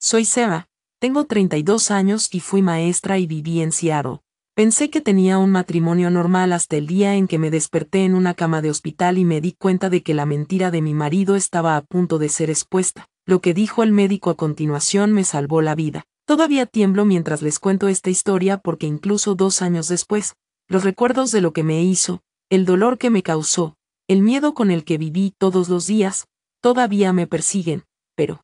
Soy Sarah, tengo 32 años y fui maestra y viví en Seattle. Pensé que tenía un matrimonio normal hasta el día en que me desperté en una cama de hospital y me di cuenta de que la mentira de mi marido estaba a punto de ser expuesta. Lo que dijo el médico a continuación me salvó la vida. Todavía tiemblo mientras les cuento esta historia porque incluso 2 años después, los recuerdos de lo que me hizo, el dolor que me causó, el miedo con el que viví todos los días, todavía me persiguen, pero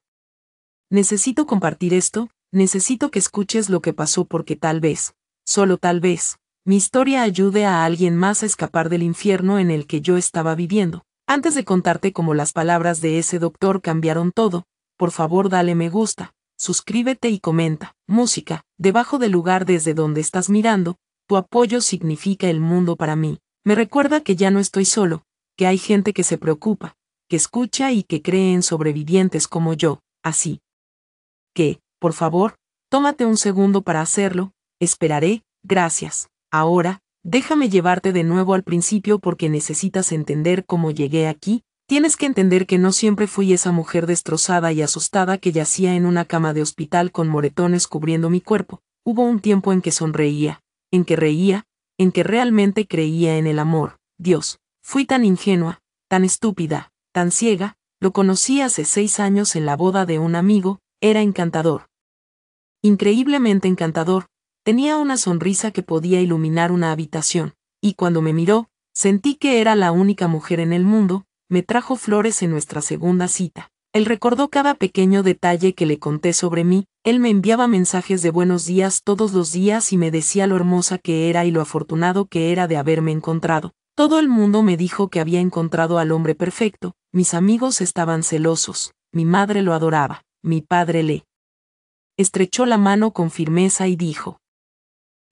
necesito compartir esto, necesito que escuches lo que pasó porque tal vez, solo tal vez, mi historia ayude a alguien más a escapar del infierno en el que yo estaba viviendo. Antes de contarte cómo las palabras de ese doctor cambiaron todo, por favor dale me gusta, suscríbete y comenta. Música, debajo del lugar desde donde estás mirando, tu apoyo significa el mundo para mí. Me recuerda que ya no estoy solo, que hay gente que se preocupa, que escucha y que cree en sobrevivientes como yo, así que, por favor, tómate un segundo para hacerlo. Esperaré, gracias. Ahora, déjame llevarte de nuevo al principio porque necesitas entender cómo llegué aquí. Tienes que entender que no siempre fui esa mujer destrozada y asustada que yacía en una cama de hospital con moretones cubriendo mi cuerpo. Hubo un tiempo en que sonreía, en que reía, en que realmente creía en el amor. Dios, fui tan ingenua, tan estúpida, tan ciega. Lo conocí hace 6 años en la boda de un amigo. Era encantador. Increíblemente encantador. Tenía una sonrisa que podía iluminar una habitación, y cuando me miró, sentí que era la única mujer en el mundo. Me trajo flores en nuestra segunda cita. Él recordó cada pequeño detalle que le conté sobre mí. Él me enviaba mensajes de buenos días todos los días y me decía lo hermosa que era y lo afortunado que era de haberme encontrado. Todo el mundo me dijo que había encontrado al hombre perfecto. Mis amigos estaban celosos. Mi madre lo adoraba. Mi padre le estrechó la mano con firmeza y dijo: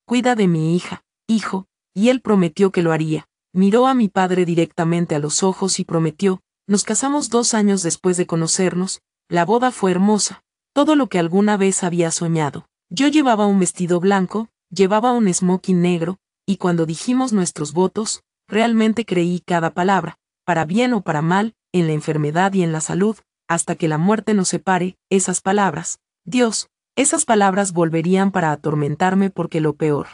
cuida de mi hija, hijo, y él prometió que lo haría. Miró a mi padre directamente a los ojos y prometió. Nos casamos 2 años después de conocernos. La boda fue hermosa, todo lo que alguna vez había soñado. Yo llevaba un vestido blanco, llevaba un smoking negro, y cuando dijimos nuestros votos, realmente creí cada palabra, para bien o para mal, en la enfermedad y en la salud, hasta que la muerte nos separe. Esas palabras, Dios, esas palabras volverían para atormentarme porque lo peor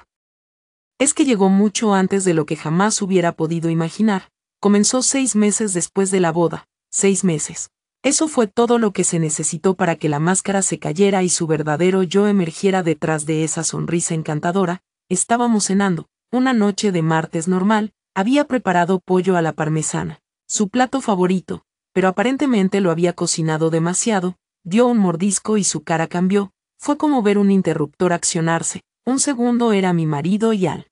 es que llegó mucho antes de lo que jamás hubiera podido imaginar. Comenzó 6 meses después de la boda. 6 meses. Eso fue todo lo que se necesitó para que la máscara se cayera y su verdadero yo emergiera detrás de esa sonrisa encantadora. Estábamos cenando, una noche de martes normal. Había preparado pollo a la parmesana, su plato favorito, pero aparentemente lo había cocinado demasiado. Dio un mordisco y su cara cambió. Fue como ver un interruptor accionarse. Un segundo era mi marido y al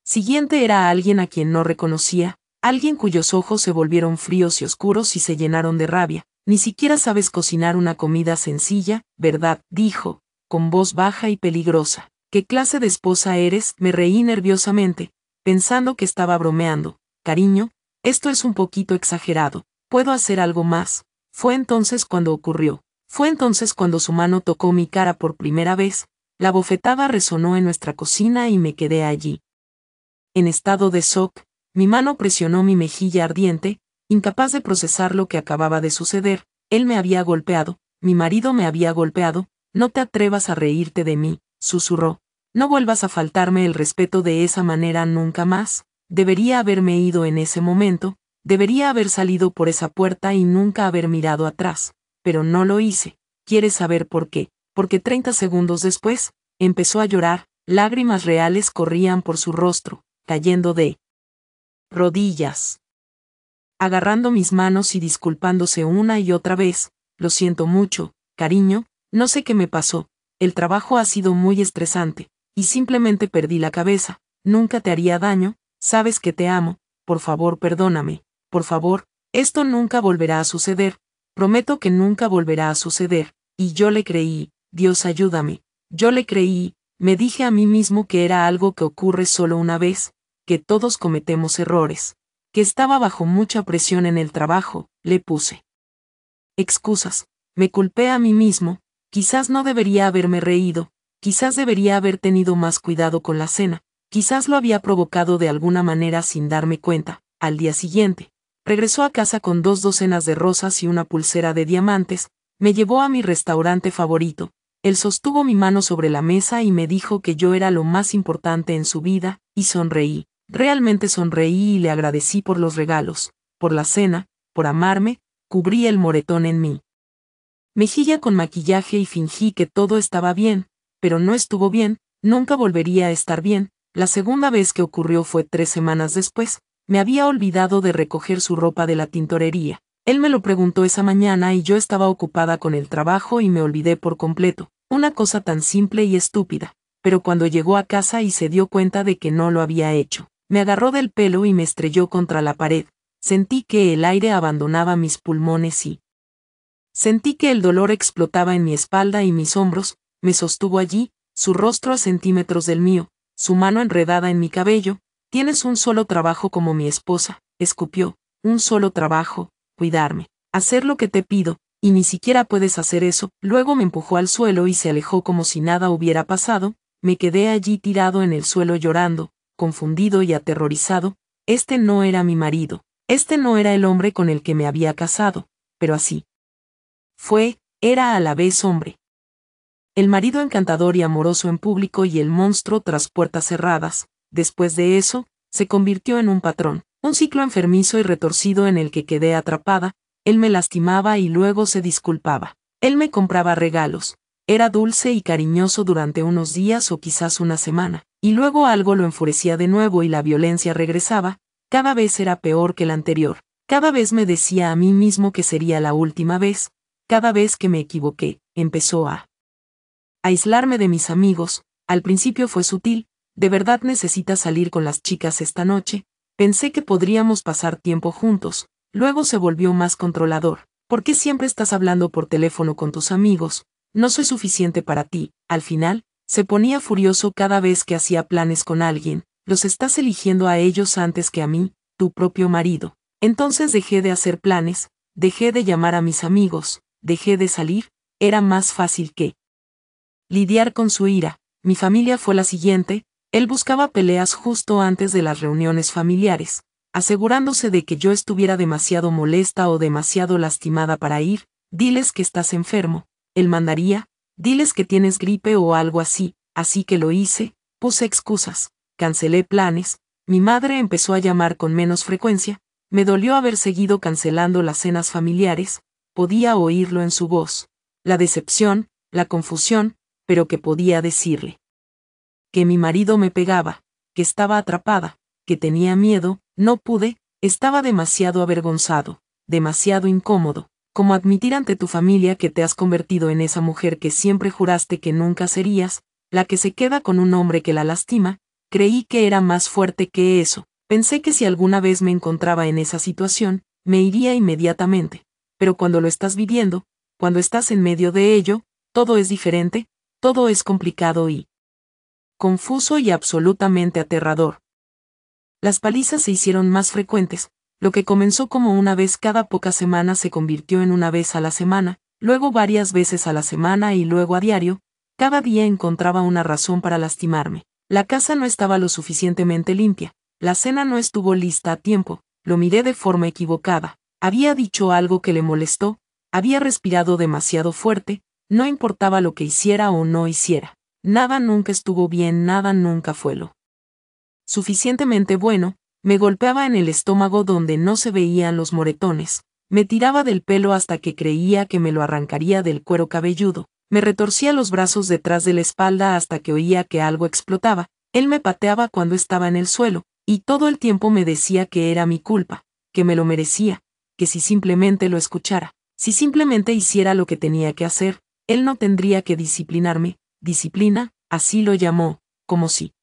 siguiente era alguien a quien no reconocía, alguien cuyos ojos se volvieron fríos y oscuros y se llenaron de rabia. Ni siquiera sabes cocinar una comida sencilla, ¿verdad?, dijo, con voz baja y peligrosa. ¿Qué clase de esposa eres? Me reí nerviosamente, pensando que estaba bromeando. Cariño, esto es un poquito exagerado. ¿Puedo hacer algo más? Fue entonces cuando ocurrió. Fue entonces cuando su mano tocó mi cara por primera vez. La bofetada resonó en nuestra cocina y me quedé allí. En estado de shock, mi mano presionó mi mejilla ardiente, incapaz de procesar lo que acababa de suceder. Él me había golpeado, mi marido me había golpeado. No te atrevas a reírte de mí, susurró. No vuelvas a faltarme el respeto de esa manera nunca más. Debería haberme ido en ese momento, debería haber salido por esa puerta y nunca haber mirado atrás, pero no lo hice. ¿Quieres saber por qué? Porque 30 segundos después, empezó a llorar. Lágrimas reales corrían por su rostro, cayendo de rodillas, agarrando mis manos y disculpándose una y otra vez. Lo siento mucho, cariño, no sé qué me pasó. El trabajo ha sido muy estresante, y simplemente perdí la cabeza. Nunca te haría daño, sabes que te amo. Por favor, perdóname. Por favor, esto nunca volverá a suceder. Prometo que nunca volverá a suceder. Y yo le creí. Dios ayúdame. Yo le creí. Me dije a mí mismo que era algo que ocurre solo una vez, que todos cometemos errores, que estaba bajo mucha presión en el trabajo. Le puse excusas, me culpé a mí mismo. Quizás no debería haberme reído, quizás debería haber tenido más cuidado con la cena, quizás lo había provocado de alguna manera sin darme cuenta. Al día siguiente, regresó a casa con 2 docenas de rosas y una pulsera de diamantes. Me llevó a mi restaurante favorito. Él sostuvo mi mano sobre la mesa y me dijo que yo era lo más importante en su vida, y sonreí. Realmente sonreí y le agradecí por los regalos, por la cena, por amarme. Cubrí el moretón en mi mejilla con maquillaje y fingí que todo estaba bien, pero no estuvo bien, nunca volvería a estar bien. La segunda vez que ocurrió fue 3 semanas después. Me había olvidado de recoger su ropa de la tintorería. Él me lo preguntó esa mañana y yo estaba ocupada con el trabajo y me olvidé por completo. Una cosa tan simple y estúpida. Pero cuando llegó a casa y se dio cuenta de que no lo había hecho, me agarró del pelo y me estrelló contra la pared. Sentí que el aire abandonaba mis pulmones y sentí que el dolor explotaba en mi espalda y mis hombros. Me sostuvo allí, su rostro a centímetros del mío, su mano enredada en mi cabello. Tienes un solo trabajo como mi esposa, escupió, un solo trabajo, cuidarme, hacer lo que te pido, y ni siquiera puedes hacer eso. Luego me empujó al suelo y se alejó como si nada hubiera pasado. Me quedé allí tirado en el suelo llorando, confundido y aterrorizado. Este no era mi marido, este no era el hombre con el que me había casado, pero así era a la vez hombre. El marido encantador y amoroso en público y el monstruo tras puertas cerradas. Después de eso, se convirtió en un patrón, un ciclo enfermizo y retorcido en el que quedé atrapada. Él me lastimaba y luego se disculpaba. Él me compraba regalos. Era dulce y cariñoso durante unos días o quizás una semana, y luego algo lo enfurecía de nuevo y la violencia regresaba. Cada vez era peor que la anterior. Cada vez me decía a mí mismo que sería la última vez. Cada vez que me equivoqué, empezó a aislarme de mis amigos. Al principio fue sutil. ¿De verdad necesitas salir con las chicas esta noche? Pensé que podríamos pasar tiempo juntos. Luego se volvió más controlador. ¿Por qué siempre estás hablando por teléfono con tus amigos? No soy suficiente para ti. Al final, se ponía furioso cada vez que hacía planes con alguien. Los estás eligiendo a ellos antes que a mí, tu propio marido. Entonces dejé de hacer planes, dejé de llamar a mis amigos, dejé de salir. Era más fácil que lidiar con su ira. Mi familia fue la siguiente. Él buscaba peleas justo antes de las reuniones familiares, asegurándose de que yo estuviera demasiado molesta o demasiado lastimada para ir. Diles que estás enfermo. Él mandaría, diles que tienes gripe o algo así. Así que lo hice, puse excusas, cancelé planes. Mi madre empezó a llamar con menos frecuencia. Me dolió haber seguido cancelando las cenas familiares. Podía oírlo en su voz. La decepción, la confusión, pero ¿qué podía decirle? Que mi marido me pegaba, que estaba atrapada, que tenía miedo. No pude. Estaba demasiado avergonzado, demasiado incómodo. Como admitir ante tu familia que te has convertido en esa mujer que siempre juraste que nunca serías, la que se queda con un hombre que la lastima. Creí que era más fuerte que eso. Pensé que si alguna vez me encontraba en esa situación, me iría inmediatamente. Pero cuando lo estás viviendo, cuando estás en medio de ello, todo es diferente, todo es complicado y confuso y absolutamente aterrador. Las palizas se hicieron más frecuentes. Lo que comenzó como una vez cada pocas semanas se convirtió en una vez a la semana, luego varias veces a la semana y luego a diario. Cada día encontraba una razón para lastimarme. La casa no estaba lo suficientemente limpia. La cena no estuvo lista a tiempo. Lo miré de forma equivocada. Había dicho algo que le molestó. Había respirado demasiado fuerte. No importaba lo que hiciera o no hiciera. Nada nunca estuvo bien, nada nunca fue lo suficientemente bueno. Me golpeaba en el estómago donde no se veían los moretones. Me tiraba del pelo hasta que creía que me lo arrancaría del cuero cabelludo. Me retorcía los brazos detrás de la espalda hasta que oía que algo explotaba. Él me pateaba cuando estaba en el suelo, y todo el tiempo me decía que era mi culpa, que me lo merecía, que si simplemente lo escuchara, si simplemente hiciera lo que tenía que hacer, él no tendría que disciplinarme. Disciplina, así lo llamó, como si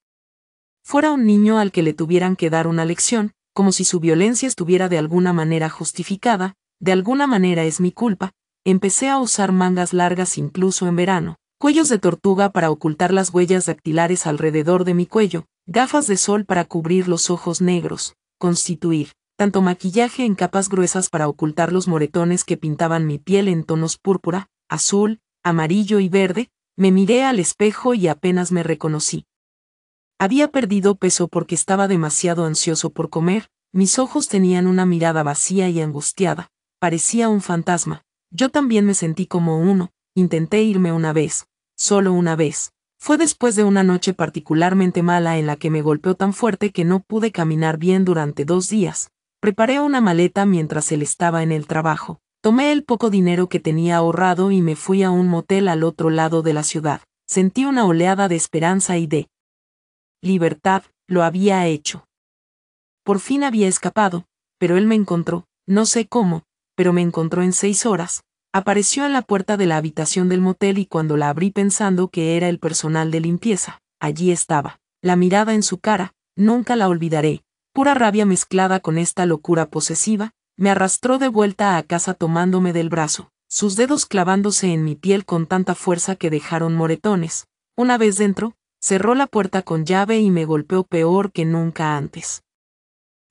fuera un niño al que le tuvieran que dar una lección, como si su violencia estuviera de alguna manera justificada. De alguna manera es mi culpa. Empecé a usar mangas largas incluso en verano, cuellos de tortuga para ocultar las huellas dactilares alrededor de mi cuello, gafas de sol para cubrir los ojos negros, constituir tanto maquillaje en capas gruesas para ocultar los moretones que pintaban mi piel en tonos púrpura, azul, amarillo y verde. Me miré al espejo y apenas me reconocí. Había perdido peso porque estaba demasiado ansioso por comer. Mis ojos tenían una mirada vacía y angustiada. Parecía un fantasma. Yo también me sentí como uno, intenté irme una vez, solo una vez. Fue después de una noche particularmente mala en la que me golpeó tan fuerte que no pude caminar bien durante 2 días. Preparé una maleta mientras él estaba en el trabajo. Tomé el poco dinero que tenía ahorrado y me fui a un motel al otro lado de la ciudad. Sentí una oleada de esperanza y de libertad, lo había hecho. Por fin había escapado, pero él me encontró, no sé cómo, pero me encontró en 6 horas. Apareció en la puerta de la habitación del motel y cuando la abrí pensando que era el personal de limpieza, allí estaba, la mirada en su cara, nunca la olvidaré, pura rabia mezclada con esta locura posesiva, me arrastró de vuelta a casa tomándome del brazo, sus dedos clavándose en mi piel con tanta fuerza que dejaron moretones. Una vez dentro, cerró la puerta con llave y me golpeó peor que nunca antes.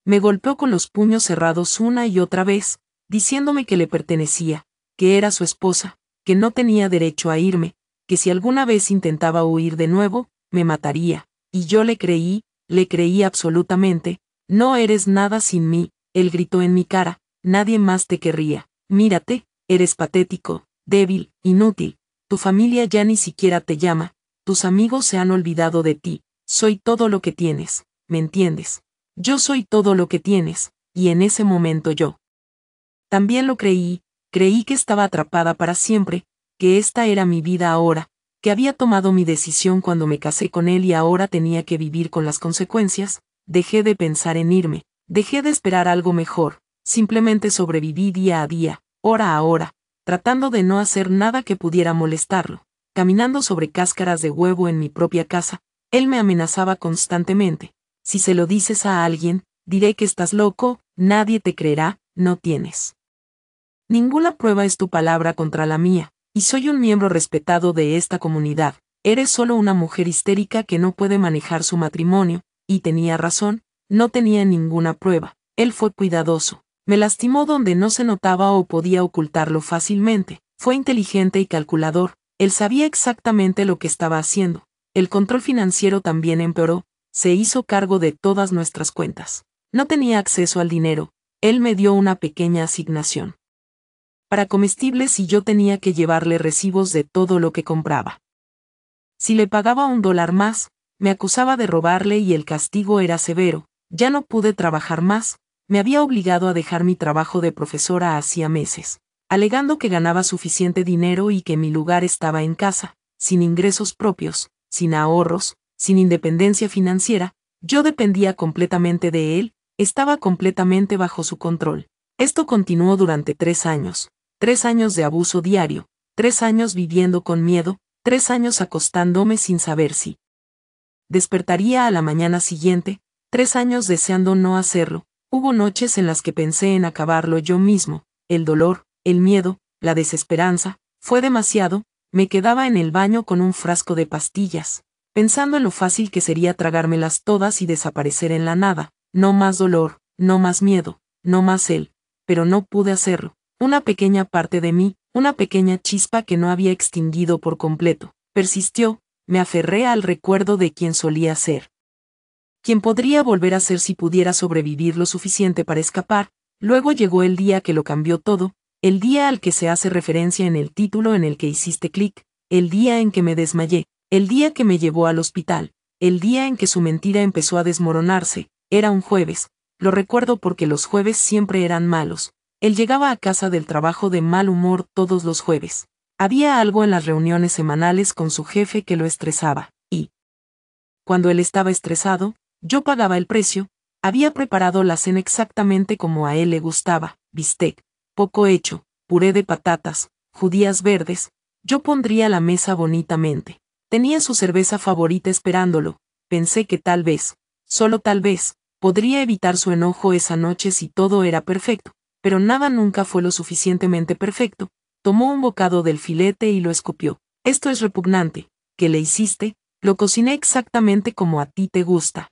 Me golpeó con los puños cerrados una y otra vez, diciéndome que le pertenecía, que era su esposa, que no tenía derecho a irme, que si alguna vez intentaba huir de nuevo, me mataría, y yo le creí absolutamente. No eres nada sin mí, él gritó en mi cara, nadie más te querría, mírate, eres patético, débil, inútil, tu familia ya ni siquiera te llama, tus amigos se han olvidado de ti, soy todo lo que tienes, ¿me entiendes? Yo soy todo lo que tienes, y en ese momento yo también lo creí que estaba atrapada para siempre, que esta era mi vida ahora, que había tomado mi decisión cuando me casé con él y ahora tenía que vivir con las consecuencias. Dejé de pensar en irme, dejé de esperar algo mejor, simplemente sobreviví día a día, hora a hora, tratando de no hacer nada que pudiera molestarlo, caminando sobre cáscaras de huevo en mi propia casa. Él me amenazaba constantemente. Si se lo dices a alguien, diré que estás loco, nadie te creerá, no tienes ninguna prueba, es tu palabra contra la mía, y soy un miembro respetado de esta comunidad, eres solo una mujer histérica que no puede manejar su matrimonio, y tenía razón, no tenía ninguna prueba, él fue cuidadoso, me lastimó donde no se notaba o podía ocultarlo fácilmente, fue inteligente y calculador, él sabía exactamente lo que estaba haciendo, el control financiero también empeoró, se hizo cargo de todas nuestras cuentas, no tenía acceso al dinero, él me dio una pequeña asignación para comestibles y yo tenía que llevarle recibos de todo lo que compraba. Si le pagaba $1 más, me acusaba de robarle y el castigo era severo. Ya no pude trabajar más, me había obligado a dejar mi trabajo de profesora hacía meses, alegando que ganaba suficiente dinero y que mi lugar estaba en casa, sin ingresos propios, sin ahorros, sin independencia financiera. Yo dependía completamente de él, estaba completamente bajo su control. Esto continuó durante 3 años. 3 años de abuso diario, 3 años viviendo con miedo, 3 años acostándome sin saber si despertaría a la mañana siguiente, 3 años deseando no hacerlo. Hubo noches en las que pensé en acabarlo yo mismo, el dolor, el miedo, la desesperanza, fue demasiado, me quedaba en el baño con un frasco de pastillas, pensando en lo fácil que sería tragármelas todas y desaparecer en la nada, no más dolor, no más miedo, no más él, pero no pude hacerlo. Una pequeña parte de mí, una pequeña chispa que no había extinguido por completo, persistió, me aferré al recuerdo de quien solía ser. Quien podría volver a ser si pudiera sobrevivir lo suficiente para escapar. Luego llegó el día que lo cambió todo, el día al que se hace referencia en el título en el que hiciste clic, el día en que me desmayé, el día que me llevó al hospital, el día en que su mentira empezó a desmoronarse. Era un jueves, lo recuerdo porque los jueves siempre eran malos. Él llegaba a casa del trabajo de mal humor todos los jueves. Había algo en las reuniones semanales con su jefe que lo estresaba, y cuando él estaba estresado, yo pagaba el precio. Había preparado la cena exactamente como a él le gustaba, bistec, poco hecho, puré de patatas, judías verdes. Yo pondría la mesa bonitamente. Tenía su cerveza favorita esperándolo. Pensé que tal vez, solo tal vez, podría evitar su enojo esa noche si todo era perfecto. Pero nada nunca fue lo suficientemente perfecto. Tomó un bocado del filete y lo escupió. Esto es repugnante. ¿Qué le hiciste? Lo cociné exactamente como a ti te gusta.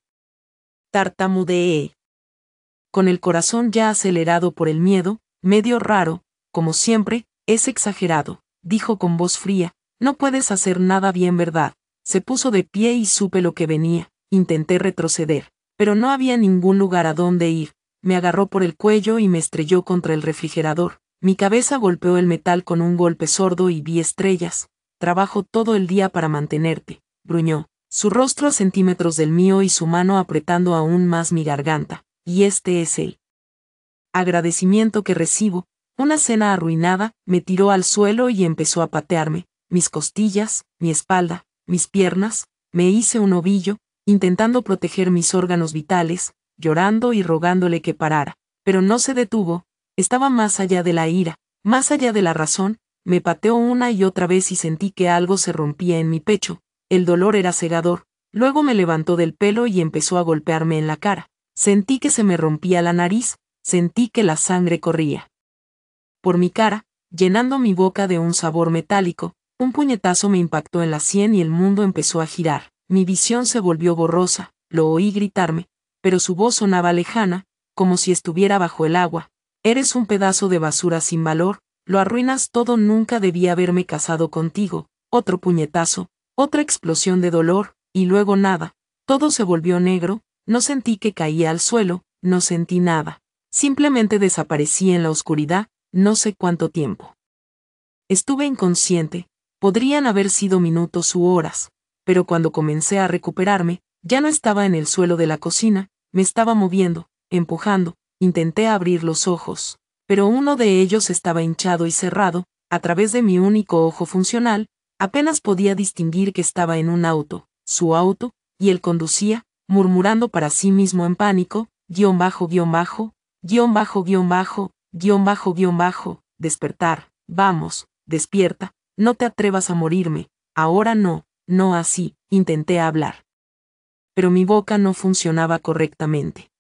Tartamudeé. Con el corazón ya acelerado por el miedo, medio raro, como siempre, es exagerado, dijo con voz fría, no puedes hacer nada bien, ¿verdad? Se puso de pie y supe lo que venía, intenté retroceder, pero no había ningún lugar a donde ir. Me agarró por el cuello y me estrelló contra el refrigerador. Mi cabeza golpeó el metal con un golpe sordo y vi estrellas. Trabajo todo el día para mantenerte, gruñó, su rostro a centímetros del mío y su mano apretando aún más mi garganta. Y este es el agradecimiento que recibo. Una cena arruinada, me tiró al suelo y empezó a patearme, mis costillas, mi espalda, mis piernas, me hice un ovillo, intentando proteger mis órganos vitales, llorando y rogándole que parara, pero no se detuvo, estaba más allá de la ira, más allá de la razón, me pateó una y otra vez y sentí que algo se rompía en mi pecho, el dolor era cegador, luego me levantó del pelo y empezó a golpearme en la cara, sentí que se me rompía la nariz, sentí que la sangre corría por mi cara, llenando mi boca de un sabor metálico, un puñetazo me impactó en la sien y el mundo empezó a girar. Mi visión se volvió borrosa, lo oí gritarme, pero su voz sonaba lejana, como si estuviera bajo el agua. Eres un pedazo de basura sin valor, lo arruinas todo, nunca debí haberme casado contigo. Otro puñetazo, otra explosión de dolor, y luego nada. Todo se volvió negro, no sentí que caía al suelo, no sentí nada. Simplemente desaparecí en la oscuridad. No sé cuánto tiempo. Estuve inconsciente, podrían haber sido minutos u horas, pero cuando comencé a recuperarme, ya no estaba en el suelo de la cocina, me estaba moviendo, empujando, intenté abrir los ojos, pero uno de ellos estaba hinchado y cerrado, a través de mi único ojo funcional, apenas podía distinguir que estaba en un auto, su auto, y él conducía, murmurando para sí mismo en pánico, despertar, vamos, despierta, no te atrevas a morirme, ahora no, no así, intenté hablar. Pero mi boca no funcionaba correctamente.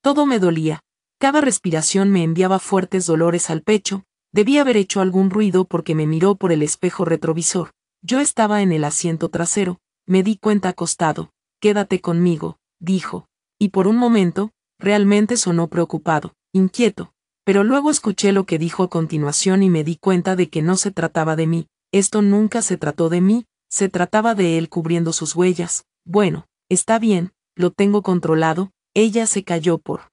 Todo me dolía, cada respiración me enviaba fuertes dolores al pecho, debí haber hecho algún ruido porque me miró por el espejo retrovisor, yo estaba en el asiento trasero, me di cuenta acostado, quédate conmigo, dijo, y por un momento, realmente sonó preocupado, inquieto. Pero luego escuché lo que dijo a continuación y me di cuenta de que no se trataba de mí, esto nunca se trató de mí, se trataba de él cubriendo sus huellas. Bueno, está bien, lo tengo controlado. Ella se cayó por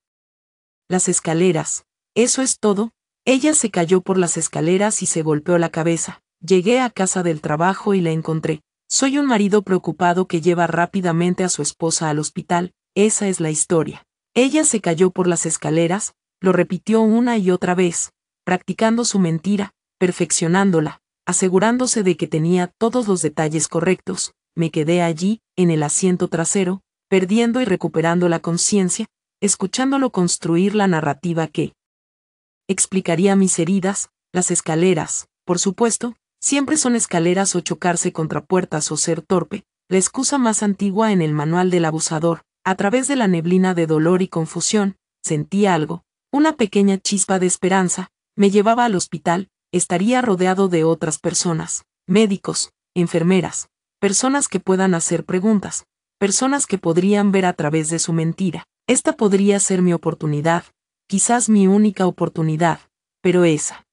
las escaleras, eso es todo. Ella se cayó por las escaleras y se golpeó la cabeza. Llegué a casa del trabajo y la encontré. Soy un marido preocupado que lleva rápidamente a su esposa al hospital, esa es la historia. Ella se cayó por las escaleras, lo repitió una y otra vez, practicando su mentira, perfeccionándola, asegurándose de que tenía todos los detalles correctos. Me quedé allí, en el asiento trasero, perdiendo y recuperando la conciencia, escuchándolo construir la narrativa que explicaría mis heridas. Las escaleras, por supuesto, siempre son escaleras o chocarse contra puertas o ser torpe, la excusa más antigua en el manual del abusador. A través de la neblina de dolor y confusión, sentí algo. Una pequeña chispa de esperanza, me llevaba al hospital, estaría rodeado de otras personas, médicos, enfermeras, personas que puedan hacer preguntas, personas que podrían ver a través de su mentira. Esta podría ser mi oportunidad, quizás mi única oportunidad, pero esa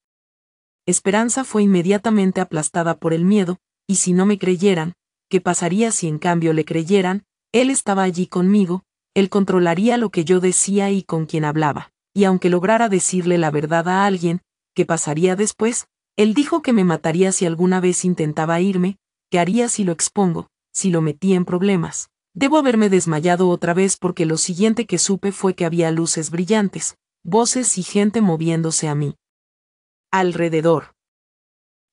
esperanza fue inmediatamente aplastada por el miedo, y si no me creyeran, ¿qué pasaría si en cambio le creyeran? Él estaba allí conmigo, él controlaría lo que yo decía y con quién hablaba. Y aunque lograra decirle la verdad a alguien, ¿qué pasaría después? Él dijo que me mataría si alguna vez intentaba irme, ¿qué haría si lo expongo, si lo metí en problemas? Debo haberme desmayado otra vez porque lo siguiente que supe fue que había luces brillantes, voces y gente moviéndose a mí alrededor.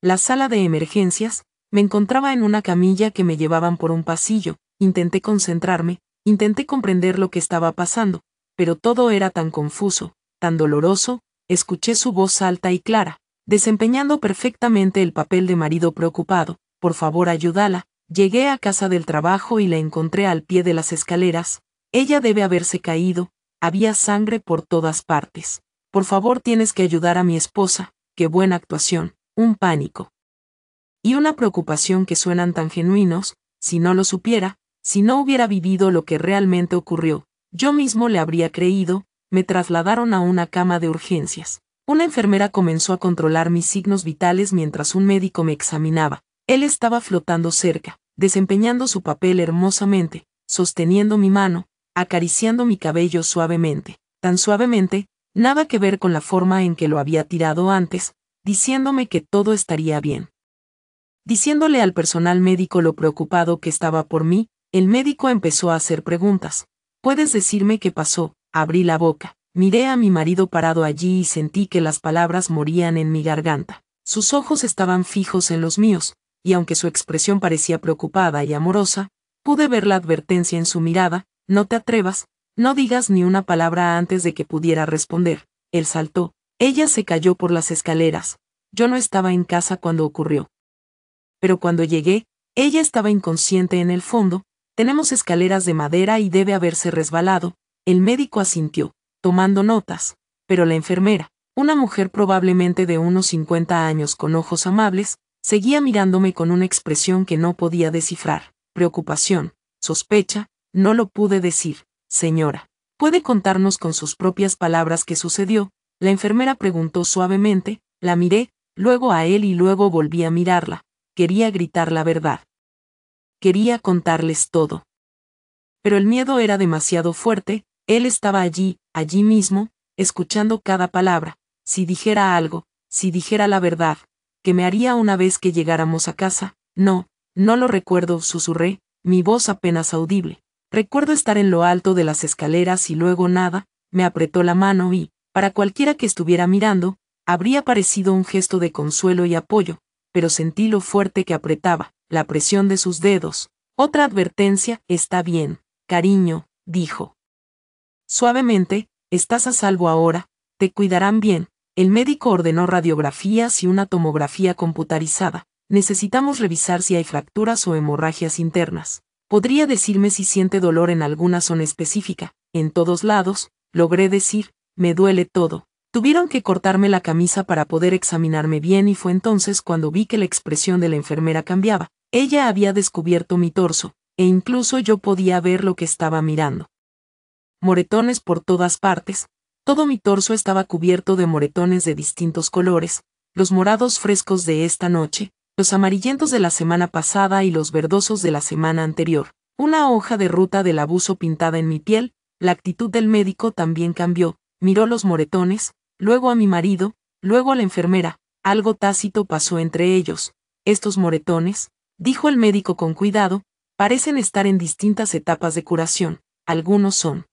La sala de emergencias, me encontraba en una camilla que me llevaban por un pasillo, intenté concentrarme, intenté comprender lo que estaba pasando, pero todo era tan confuso, tan doloroso. Escuché su voz alta y clara, desempeñando perfectamente el papel de marido preocupado. Por favor, ayúdala. Llegué a casa del trabajo y la encontré al pie de las escaleras. Ella debe haberse caído, había sangre por todas partes. Por favor, tienes que ayudar a mi esposa. Qué buena actuación. Un pánico y una preocupación que suenan tan genuinos. Si no lo supiera, si no hubiera vivido lo que realmente ocurrió, yo mismo le habría creído. Me trasladaron a una cama de urgencias. Una enfermera comenzó a controlar mis signos vitales mientras un médico me examinaba. Él estaba flotando cerca, desempeñando su papel hermosamente, sosteniendo mi mano, acariciando mi cabello suavemente, tan suavemente, Nada que ver con la forma en que lo había tirado antes, diciéndome que todo estaría bien. Diciéndole al personal médico lo preocupado que estaba por mí, el médico empezó a hacer preguntas. ¿Puedes decirme qué pasó? Abrí la boca. Miré a mi marido parado allí y sentí que las palabras morían en mi garganta. Sus ojos estaban fijos en los míos, y aunque su expresión parecía preocupada y amorosa, pude ver la advertencia en su mirada. No te atrevas, no digas ni una palabra antes de que pudiera responder. Él saltó. Ella se cayó por las escaleras. Yo no estaba en casa cuando ocurrió. Pero cuando llegué, ella estaba inconsciente en el fondo. Tenemos escaleras de madera y debe haberse resbalado. El médico asintió, tomando notas, pero la enfermera, una mujer probablemente de unos 50 años con ojos amables, seguía mirándome con una expresión que no podía descifrar. Preocupación, sospecha, no lo pude decir. Señora, ¿puede contarnos con sus propias palabras qué sucedió? La enfermera preguntó suavemente. La miré, luego a él y luego volví a mirarla. Quería gritar la verdad. Quería contarles todo. Pero el miedo era demasiado fuerte. Él estaba allí mismo, escuchando cada palabra. Si dijera algo, si dijera la verdad, ¿qué me haría una vez que llegáramos a casa? No lo recuerdo, susurré, mi voz apenas audible. Recuerdo estar en lo alto de las escaleras y luego nada. Me apretó la mano y, para cualquiera que estuviera mirando, habría parecido un gesto de consuelo y apoyo, pero sentí lo fuerte que apretaba, la presión de sus dedos. Otra advertencia. Está bien, cariño, dijo. Suavemente, estás a salvo ahora, te cuidarán bien. El médico ordenó radiografías y una tomografía computarizada. Necesitamos revisar si hay fracturas o hemorragias internas. ¿Podría decirme si siente dolor en alguna zona específica? En todos lados, logré decir, me duele todo. Tuvieron que cortarme la camisa para poder examinarme bien y fue entonces cuando vi que la expresión de la enfermera cambiaba. Ella había descubierto mi torso, e incluso yo podía ver lo que estaba mirando. Moretones por todas partes, todo mi torso estaba cubierto de moretones de distintos colores, los morados frescos de esta noche, los amarillentos de la semana pasada y los verdosos de la semana anterior. Una hoja de ruta del abuso pintada en mi piel. La actitud del médico también cambió, miró los moretones, luego a mi marido, luego a la enfermera. Algo tácito pasó entre ellos. Estos moretones, dijo el médico con cuidado, parecen estar en distintas etapas de curación. Algunos son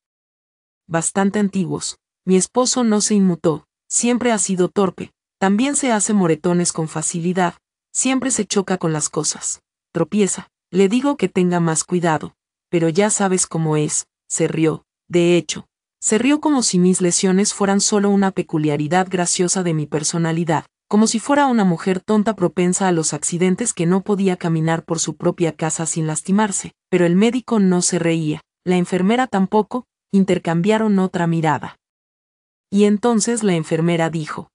bastante antiguos. Mi esposo no se inmutó, siempre ha sido torpe, también se hace moretones con facilidad, siempre se choca con las cosas, tropieza. Le digo que tenga más cuidado, pero ya sabes cómo es. Se rió, de hecho, se rió como si mis lesiones fueran solo una peculiaridad graciosa de mi personalidad, como si fuera una mujer tonta propensa a los accidentes que no podía caminar por su propia casa sin lastimarse. Pero el médico no se reía, la enfermera tampoco. Intercambiaron otra mirada. Y entonces la enfermera dijo: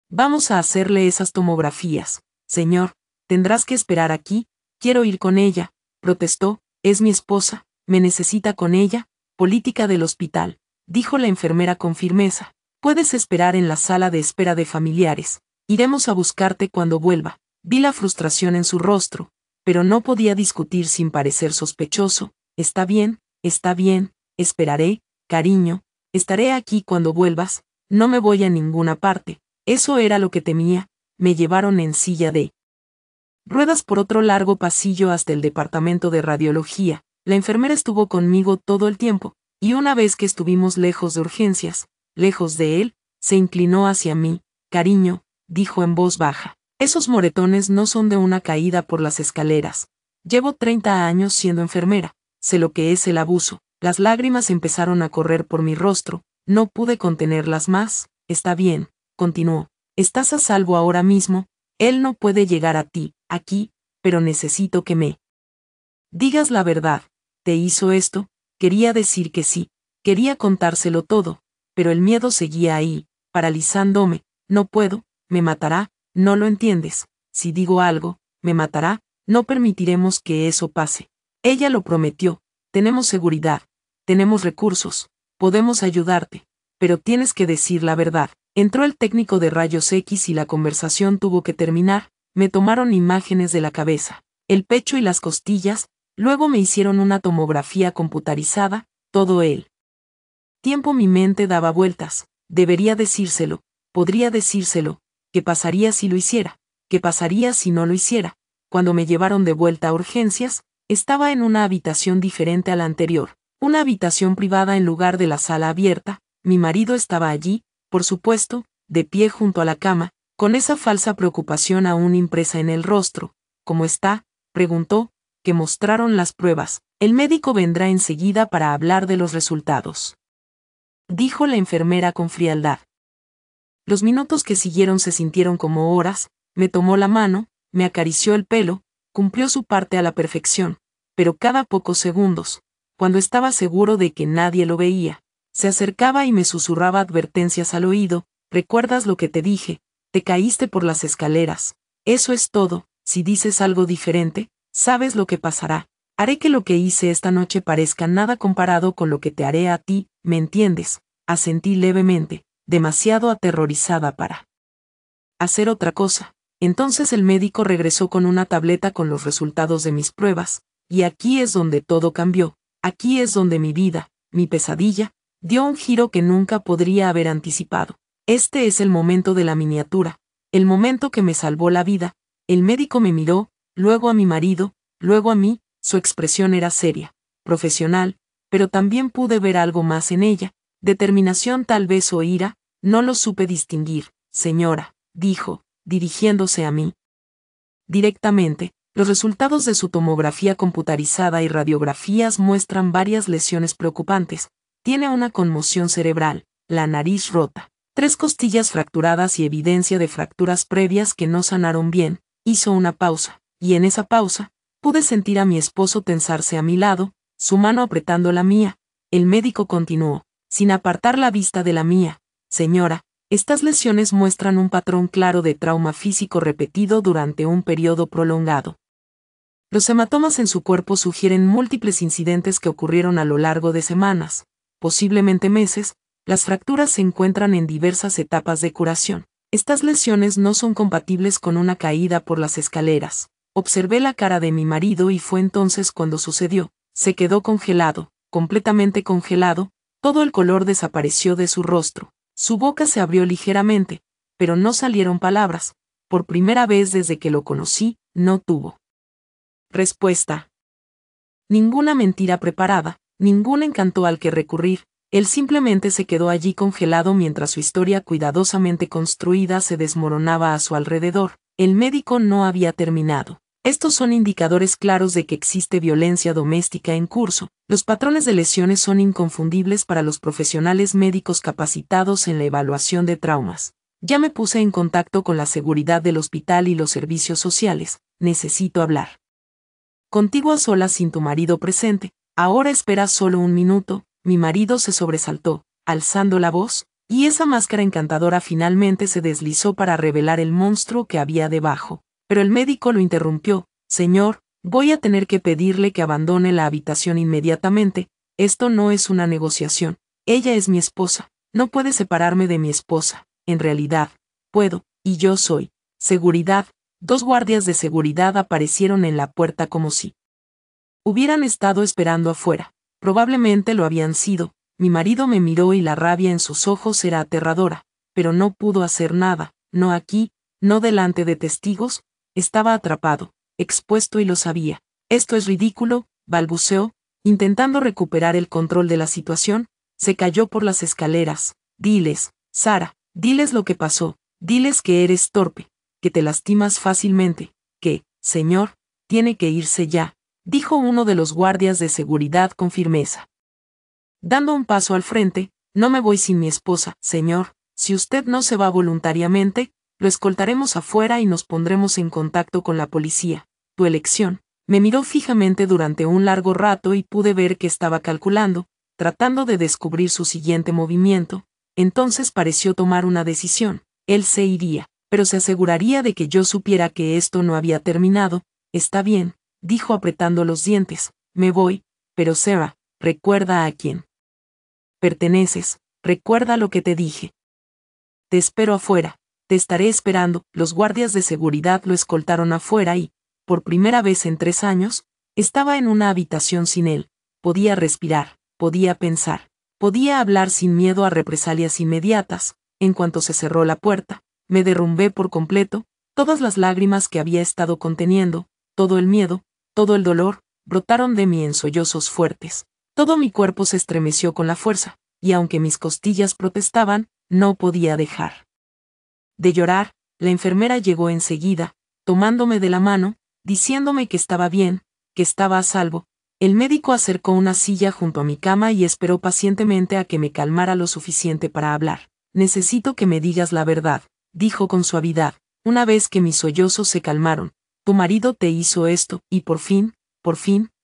vamos a hacerle esas tomografías. Señor, tendrás que esperar aquí. Quiero ir con ella, protestó. Es mi esposa, me necesita con ella. Política del hospital, dijo la enfermera con firmeza. Puedes esperar en la sala de espera de familiares. Iremos a buscarte cuando vuelva. Vi la frustración en su rostro, pero no podía discutir sin parecer sospechoso. Está bien, esperaré, cariño, estaré aquí cuando vuelvas, no me voy a ninguna parte. Eso era lo que temía. Me llevaron en silla de ruedas por otro largo pasillo hasta el departamento de radiología. La enfermera estuvo conmigo todo el tiempo, y una vez que estuvimos lejos de urgencias, lejos de él, se inclinó hacia mí. Cariño, dijo en voz baja, esos moretones no son de una caída por las escaleras. Llevo 30 años siendo enfermera, sé lo que es el abuso. Las lágrimas empezaron a correr por mi rostro, no pude contenerlas más. Está bien, continuó, estás a salvo ahora mismo, él no puede llegar a ti, aquí, pero necesito que me digas la verdad. ¿Te hizo esto? Quería decir que sí, quería contárselo todo, pero el miedo seguía ahí, paralizándome. No puedo, me matará, no lo entiendes. Si digo algo, me matará, no permitiremos que eso pase. Ella lo prometió. Tenemos seguridad, tenemos recursos, podemos ayudarte, pero tienes que decir la verdad. Entró el técnico de rayos X y la conversación tuvo que terminar. Me tomaron imágenes de la cabeza, el pecho y las costillas, luego me hicieron una tomografía computarizada. Todo el tiempo mi mente daba vueltas. Debería decírselo, podría decírselo. ¿Qué pasaría si lo hiciera? ¿Qué pasaría si no lo hiciera? Cuando me llevaron de vuelta a urgencias, estaba en una habitación diferente a la anterior, una habitación privada en lugar de la sala abierta. Mi marido estaba allí, por supuesto, de pie junto a la cama, con esa falsa preocupación aún impresa en el rostro. ¿Cómo está?, preguntó. Que mostraron las pruebas. El médico vendrá enseguida para hablar de los resultados, dijo la enfermera con frialdad. Los minutos que siguieron se sintieron como horas. Me tomó la mano, me acarició el pelo, cumplió su parte a la perfección, pero cada pocos segundos, cuando estaba seguro de que nadie lo veía, se acercaba y me susurraba advertencias al oído. ¿Recuerdas lo que te dije? Te caíste por las escaleras. Eso es todo. Si dices algo diferente, sabes lo que pasará. Haré que lo que hice esta noche parezca nada comparado con lo que te haré a ti, ¿me entiendes? Asentí levemente, demasiado aterrorizada para hacer otra cosa. Entonces el médico regresó con una tableta con los resultados de mis pruebas, y aquí es donde todo cambió. Aquí es donde mi vida, mi pesadilla, dio un giro que nunca podría haber anticipado. Este es el momento de la miniatura, el momento que me salvó la vida. El médico me miró, luego a mi marido, luego a mí. Su expresión era seria, profesional, pero también pude ver algo más en ella, determinación tal vez o ira, no lo supe distinguir. Señora, dijo, dirigiéndose a mí directamente, los resultados de su tomografía computarizada y radiografías muestran varias lesiones preocupantes. Tiene una conmoción cerebral, la nariz rota, 3 costillas fracturadas y evidencia de fracturas previas que no sanaron bien. Hizo una pausa, y en esa pausa, pude sentir a mi esposo tensarse a mi lado, su mano apretando la mía. El médico continuó, sin apartar la vista de la mía. Señora, estas lesiones muestran un patrón claro de trauma físico repetido durante un periodo prolongado. Los hematomas en su cuerpo sugieren múltiples incidentes que ocurrieron a lo largo de semanas, posiblemente meses. Las fracturas se encuentran en diversas etapas de curación. Estas lesiones no son compatibles con una caída por las escaleras. Observé la cara de mi marido y fue entonces cuando sucedió. Se quedó congelado, completamente congelado, todo el color desapareció de su rostro. Su boca se abrió ligeramente, pero no salieron palabras. Por primera vez desde que lo conocí, no tuvo respuesta. Ninguna mentira preparada, ningún encanto al que recurrir. Él simplemente se quedó allí congelado mientras su historia cuidadosamente construida se desmoronaba a su alrededor. El médico no había terminado. Estos son indicadores claros de que existe violencia doméstica en curso. Los patrones de lesiones son inconfundibles para los profesionales médicos capacitados en la evaluación de traumas. Ya me puse en contacto con la seguridad del hospital y los servicios sociales. Necesito hablar contigo a solas sin tu marido presente. Ahora espera solo un minuto. Mi marido se sobresaltó, alzando la voz, y esa máscara encantadora finalmente se deslizó para revelar el monstruo que había debajo. Pero el médico lo interrumpió. Señor, voy a tener que pedirle que abandone la habitación inmediatamente. Esto no es una negociación. Ella es mi esposa. No puede separarme de mi esposa. En realidad, puedo, y yo soy seguridad. 2 guardias de seguridad aparecieron en la puerta como si hubieran estado esperando afuera. Probablemente lo habían sido. Mi marido me miró y la rabia en sus ojos era aterradora, pero no pudo hacer nada, no aquí, no delante de testigos. Estaba atrapado, expuesto y lo sabía. Esto es ridículo, balbuceó, intentando recuperar el control de la situación. Se cayó por las escaleras. Diles, Sara, diles lo que pasó, diles que eres torpe, que te lastimas fácilmente, que, señor, tiene que irse ya, dijo uno de los guardias de seguridad con firmeza. Dando un paso al frente, no me voy sin mi esposa, señor. Si usted no se va voluntariamente, lo escoltaremos afuera y nos pondremos en contacto con la policía. Tu elección. Me miró fijamente durante un largo rato y pude ver que estaba calculando, tratando de descubrir su siguiente movimiento. Entonces pareció tomar una decisión. Él se iría, pero se aseguraría de que yo supiera que esto no había terminado. Está bien, dijo apretando los dientes. Me voy, pero Sarah, recuerda a quién perteneces, recuerda lo que te dije. Te espero afuera, te estaré esperando. Los guardias de seguridad lo escoltaron afuera y, por primera vez en 3 años, estaba en una habitación sin él. Podía respirar, podía pensar. Podía hablar sin miedo a represalias inmediatas. En cuanto se cerró la puerta, me derrumbé por completo, todas las lágrimas que había estado conteniendo, todo el miedo, todo el dolor, brotaron de mí en sollozos fuertes. Todo mi cuerpo se estremeció con la fuerza, y aunque mis costillas protestaban, no podía dejar de llorar. La enfermera llegó enseguida, tomándome de la mano, diciéndome que estaba bien, que estaba a salvo. El médico acercó una silla junto a mi cama y esperó pacientemente a que me calmara lo suficiente para hablar. Necesito que me digas la verdad, dijo con suavidad, una vez que mis sollozos se calmaron. Tu marido te hizo esto, y por fin,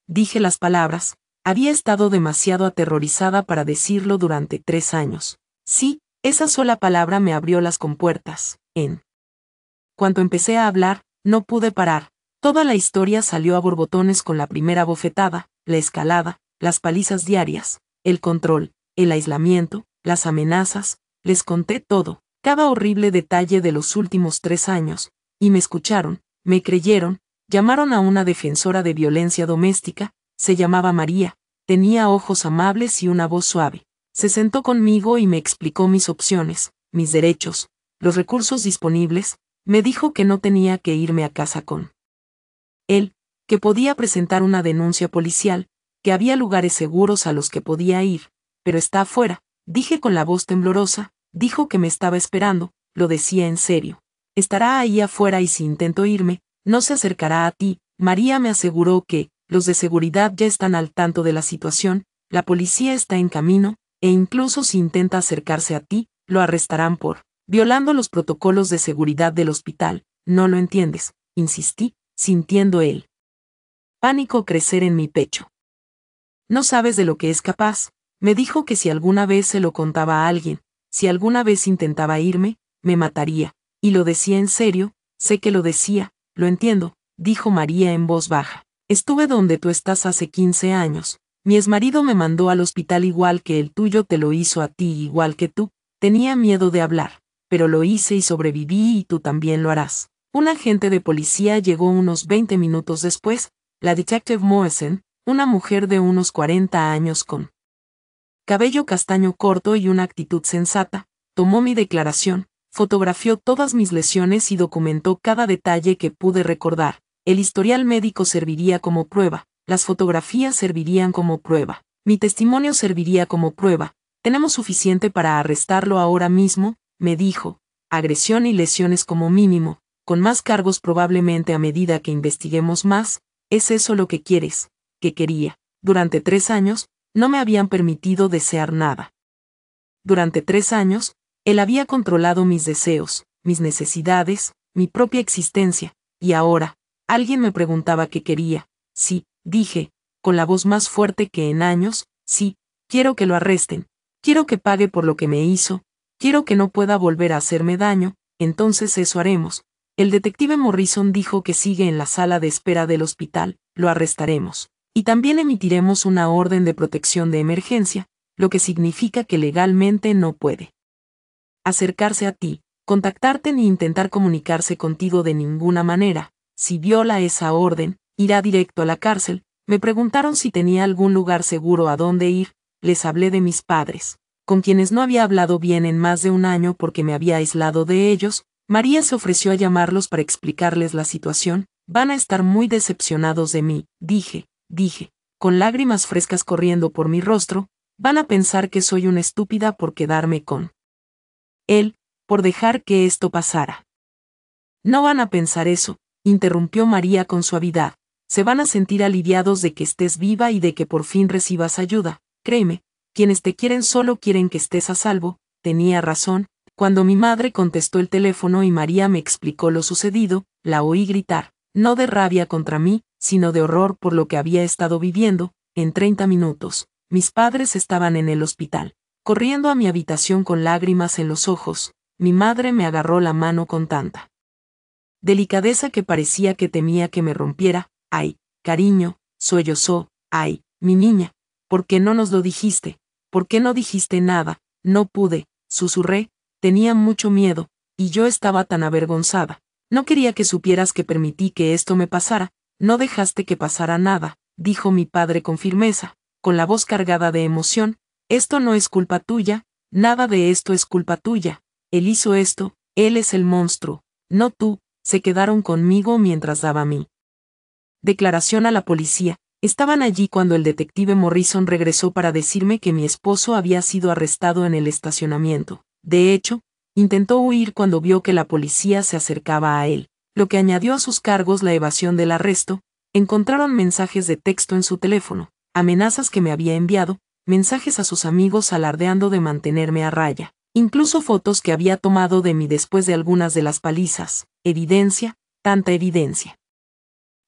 dije las palabras. Había estado demasiado aterrorizada para decirlo durante 3 años. Sí, esa sola palabra me abrió las compuertas. En cuanto empecé a hablar, no pude parar. Toda la historia salió a borbotones con la primera bofetada, la escalada, las palizas diarias, el control, el aislamiento, las amenazas. Les conté todo, cada horrible detalle de los últimos 3 años, y me escucharon, me creyeron. Llamaron a una defensora de violencia doméstica, se llamaba María, tenía ojos amables y una voz suave. Se sentó conmigo y me explicó mis opciones, mis derechos, los recursos disponibles. Me dijo que no tenía que irme a casa con él, que podía presentar una denuncia policial, que había lugares seguros a los que podía ir, pero está afuera, dije con la voz temblorosa. Dijo que me estaba esperando, lo decía en serio. Estará ahí afuera y si intento irme, no se acercará a ti. María me aseguró que los de seguridad ya están al tanto de la situación, la policía está en camino, e incluso si intenta acercarse a ti, lo arrestarán por violando los protocolos de seguridad del hospital. No lo entiendes, insistí, sintiendo el pánico crecer en mi pecho. No sabes de lo que es capaz. Me dijo que si alguna vez se lo contaba a alguien, si alguna vez intentaba irme, me mataría, y lo decía en serio. Sé que lo decía, lo entiendo, dijo María en voz baja. Estuve donde tú estás hace 15 años. Mi exmarido me mandó al hospital igual que el tuyo te lo hizo a ti igual que tú. Tenía miedo de hablar, pero lo hice y sobreviví y tú también lo harás. Un agente de policía llegó unos 20 minutos después, la detective Morrison, una mujer de unos 40 años con cabello castaño corto y una actitud sensata, tomó mi declaración, fotografió todas mis lesiones y documentó cada detalle que pude recordar. El historial médico serviría como prueba, las fotografías servirían como prueba, mi testimonio serviría como prueba. Tenemos suficiente para arrestarlo ahora mismo, me dijo. Agresión y lesiones como mínimo, con más cargos probablemente a medida que investiguemos más. ¿Es eso lo que quieres? Que quería. Durante 3 años, no me habían permitido desear nada. Durante 3 años, él había controlado mis deseos, mis necesidades, mi propia existencia, y ahora, alguien me preguntaba qué quería. Sí, dije, con la voz más fuerte que en años, sí, quiero que lo arresten, quiero que pague por lo que me hizo, quiero que no pueda volver a hacerme daño. Entonces eso haremos. El detective Morrison dijo que sigue en la sala de espera del hospital, lo arrestaremos. Y también emitiremos una orden de protección de emergencia, lo que significa que legalmente no puede acercarse a ti, contactarte ni intentar comunicarse contigo de ninguna manera. Si viola esa orden, irá directo a la cárcel. Me preguntaron si tenía algún lugar seguro a dónde ir. Les hablé de mis padres, con quienes no había hablado bien en más de 1 año porque me había aislado de ellos. María se ofreció a llamarlos para explicarles la situación. Van a estar muy decepcionados de mí, dije, con lágrimas frescas corriendo por mi rostro. Van a pensar que soy una estúpida por quedarme con él, por dejar que esto pasara. No van a pensar eso, interrumpió María con suavidad. Se van a sentir aliviados de que estés viva y de que por fin recibas ayuda. Créeme, quienes te quieren solo quieren que estés a salvo. Tenía razón. Cuando mi madre contestó el teléfono y María me explicó lo sucedido, la oí gritar, no de rabia contra mí, sino de horror por lo que había estado viviendo. En 30 minutos, mis padres estaban en el hospital. Corriendo a mi habitación con lágrimas en los ojos, mi madre me agarró la mano con tanta delicadeza que parecía que temía que me rompiera. Ay, cariño, sollozó, ay, mi niña, ¿por qué no nos lo dijiste? ¿Por qué no dijiste nada? No pude, susurré, tenía mucho miedo, y yo estaba tan avergonzada. No quería que supieras que permití que esto me pasara. No dejaste que pasara nada, dijo mi padre con firmeza, con la voz cargada de emoción. Esto no es culpa tuya, nada de esto es culpa tuya. Él hizo esto, él es el monstruo, no tú. Se quedaron conmigo mientras daba mi declaración a la policía. Estaban allí cuando el detective Morrison regresó para decirme que mi esposo había sido arrestado en el estacionamiento. De hecho, intentó huir cuando vio que la policía se acercaba a él, lo que añadió a sus cargos la evasión del arresto. Encontraron mensajes de texto en su teléfono, amenazas que me había enviado, mensajes a sus amigos alardeando de mantenerme a raya, incluso fotos que había tomado de mí después de algunas de las palizas. Evidencia, tanta evidencia.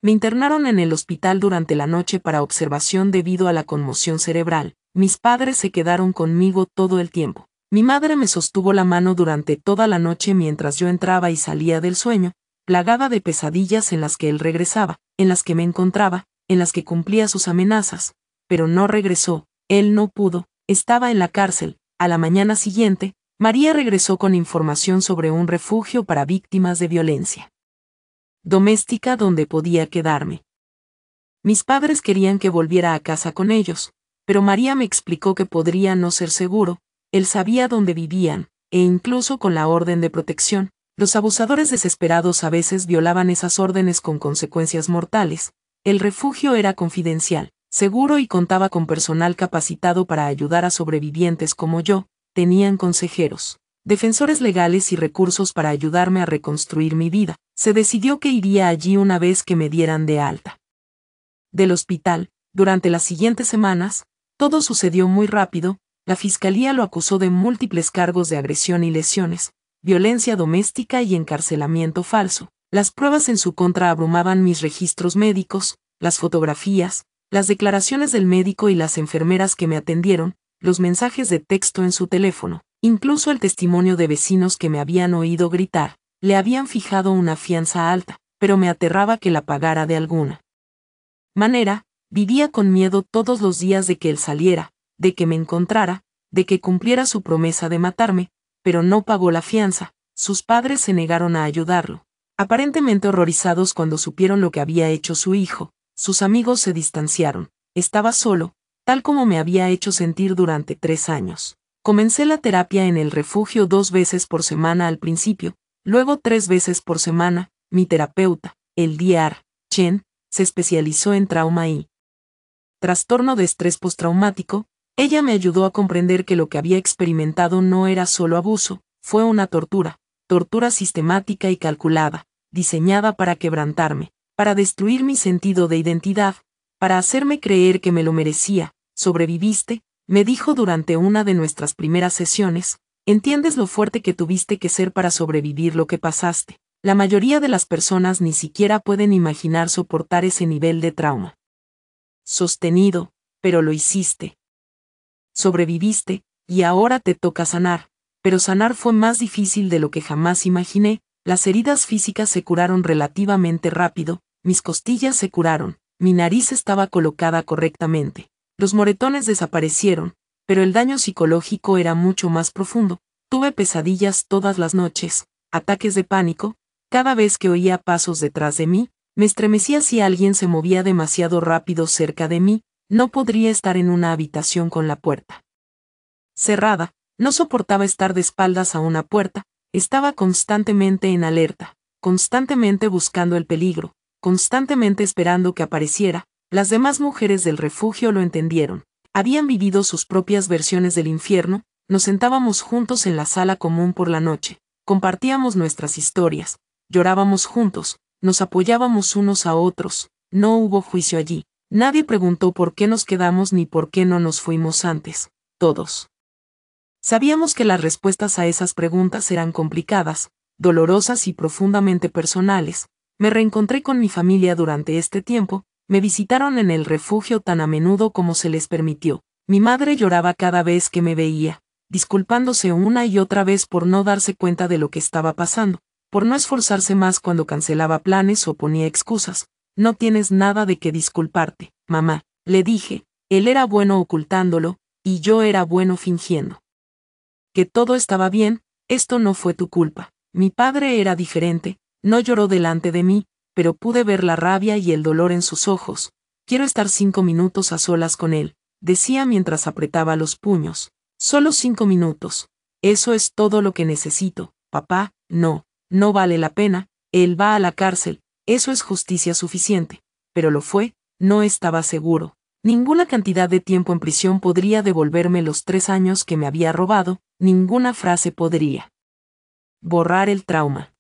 Me internaron en el hospital durante la noche para observación debido a la conmoción cerebral. Mis padres se quedaron conmigo todo el tiempo. Mi madre me sostuvo la mano durante toda la noche mientras yo entraba y salía del sueño, plagada de pesadillas en las que él regresaba, en las que me encontraba, en las que cumplía sus amenazas. Pero no regresó, él no pudo, estaba en la cárcel. A la mañana siguiente, María regresó con información sobre un refugio para víctimas de violencia doméstica donde podía quedarme. Mis padres querían que volviera a casa con ellos, pero María me explicó que podría no ser seguro. Él sabía dónde vivían, e incluso con la orden de protección, los abusadores desesperados a veces violaban esas órdenes con consecuencias mortales. El refugio era confidencial, seguro y contaba con personal capacitado para ayudar a sobrevivientes como yo. Tenían consejeros, defensores legales y recursos para ayudarme a reconstruir mi vida. Se decidió que iría allí una vez que me dieran de alta del hospital. Durante las siguientes semanas, todo sucedió muy rápido. La fiscalía lo acusó de múltiples cargos de agresión y lesiones, violencia doméstica y encarcelamiento falso. Las pruebas en su contra abrumaban mis registros médicos, las fotografías, las declaraciones del médico y las enfermeras que me atendieron, los mensajes de texto en su teléfono, incluso el testimonio de vecinos que me habían oído gritar. Le habían fijado una fianza alta, pero me aterraba que la pagara de alguna manera. Vivía con miedo todos los días de que él saliera, de que me encontrara, de que cumpliera su promesa de matarme, pero no pagó la fianza. Sus padres se negaron a ayudarlo, aparentemente horrorizados cuando supieron lo que había hecho su hijo. Sus amigos se distanciaron. Estaba solo, tal como me había hecho sentir durante 3 años. Comencé la terapia en el refugio 2 veces por semana al principio, luego 3 veces por semana. Mi terapeuta, el Dr. Chen, se especializó en trauma y trastorno de estrés postraumático. Ella me ayudó a comprender que lo que había experimentado no era solo abuso, fue una tortura sistemática y calculada, diseñada para quebrantarme, para destruir mi sentido de identidad, para hacerme creer que me lo merecía. Sobreviviste, me dijo durante una de nuestras primeras sesiones. Entiendes lo fuerte que tuviste que ser para sobrevivir lo que pasaste. La mayoría de las personas ni siquiera pueden imaginar soportar ese nivel de trauma sostenido, pero lo hiciste. Sobreviviste, y ahora te toca sanar. Pero sanar fue más difícil de lo que jamás imaginé. Las heridas físicas se curaron relativamente rápido, mis costillas se curaron, mi nariz estaba colocada correctamente. Los moretones desaparecieron, pero el daño psicológico era mucho más profundo. Tuve pesadillas todas las noches, ataques de pánico. Cada vez que oía pasos detrás de mí, me estremecía si alguien se movía demasiado rápido cerca de mí. No podría estar en una habitación con la puerta cerrada, no soportaba estar de espaldas a una puerta. Estaba constantemente en alerta, constantemente buscando el peligro, constantemente esperando que apareciera. Las demás mujeres del refugio lo entendieron. Habían vivido sus propias versiones del infierno. Nos sentábamos juntos en la sala común por la noche, compartíamos nuestras historias, llorábamos juntos, nos apoyábamos unos a otros. No hubo juicio allí. Nadie preguntó por qué nos quedamos ni por qué no nos fuimos antes. Todos sabíamos que las respuestas a esas preguntas eran complicadas, dolorosas y profundamente personales. Me reencontré con mi familia durante este tiempo. Me visitaron en el refugio tan a menudo como se les permitió. Mi madre lloraba cada vez que me veía, disculpándose una y otra vez por no darse cuenta de lo que estaba pasando, por no esforzarse más cuando cancelaba planes o ponía excusas. No tienes nada de qué disculparte, mamá, le dije. Él era bueno ocultándolo, y yo era bueno fingiendo que todo estaba bien. Esto no fue tu culpa. Mi padre era diferente, no lloró delante de mí, pero pude ver la rabia y el dolor en sus ojos. Quiero estar 5 minutos a solas con él. decía mientras apretaba los puños. Solo 5 minutos. Eso es todo lo que necesito, papá. No, no vale la pena. Él va a la cárcel. Eso es justicia suficiente. Pero lo fue, no estaba seguro. Ninguna cantidad de tiempo en prisión podría devolverme los 3 años que me había robado, ninguna frase podría borrar el trauma.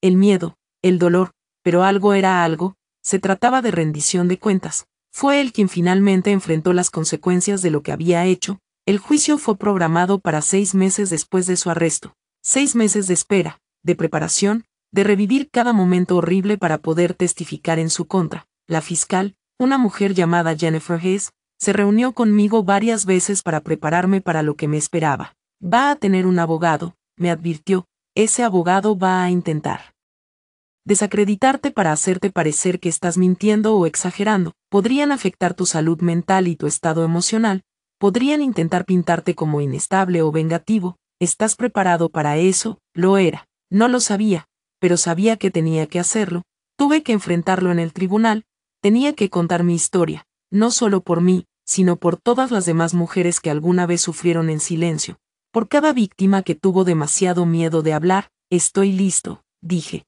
El miedo, el dolor, pero algo era algo, se trataba de rendición de cuentas. Fue él quien finalmente enfrentó las consecuencias de lo que había hecho. El juicio fue programado para 6 meses después de su arresto. 6 meses de espera, de preparación, de revivir cada momento horrible para poder testificar en su contra. La fiscal, una mujer llamada Jennifer Hess, se reunió conmigo varias veces para prepararme para lo que me esperaba. Va a tener un abogado, me advirtió. Ese abogado va a intentar desacreditarte para hacerte parecer que estás mintiendo o exagerando. Podrían afectar tu salud mental y tu estado emocional. Podrían intentar pintarte como inestable o vengativo. ¿Estás preparado para eso? Lo era. No lo sabía, pero sabía que tenía que hacerlo. Tuve que enfrentarlo en el tribunal. Tenía que contar mi historia, no solo por mí, sino por todas las demás mujeres que alguna vez sufrieron en silencio. Por cada víctima que tuvo demasiado miedo de hablar. Estoy listo, dije.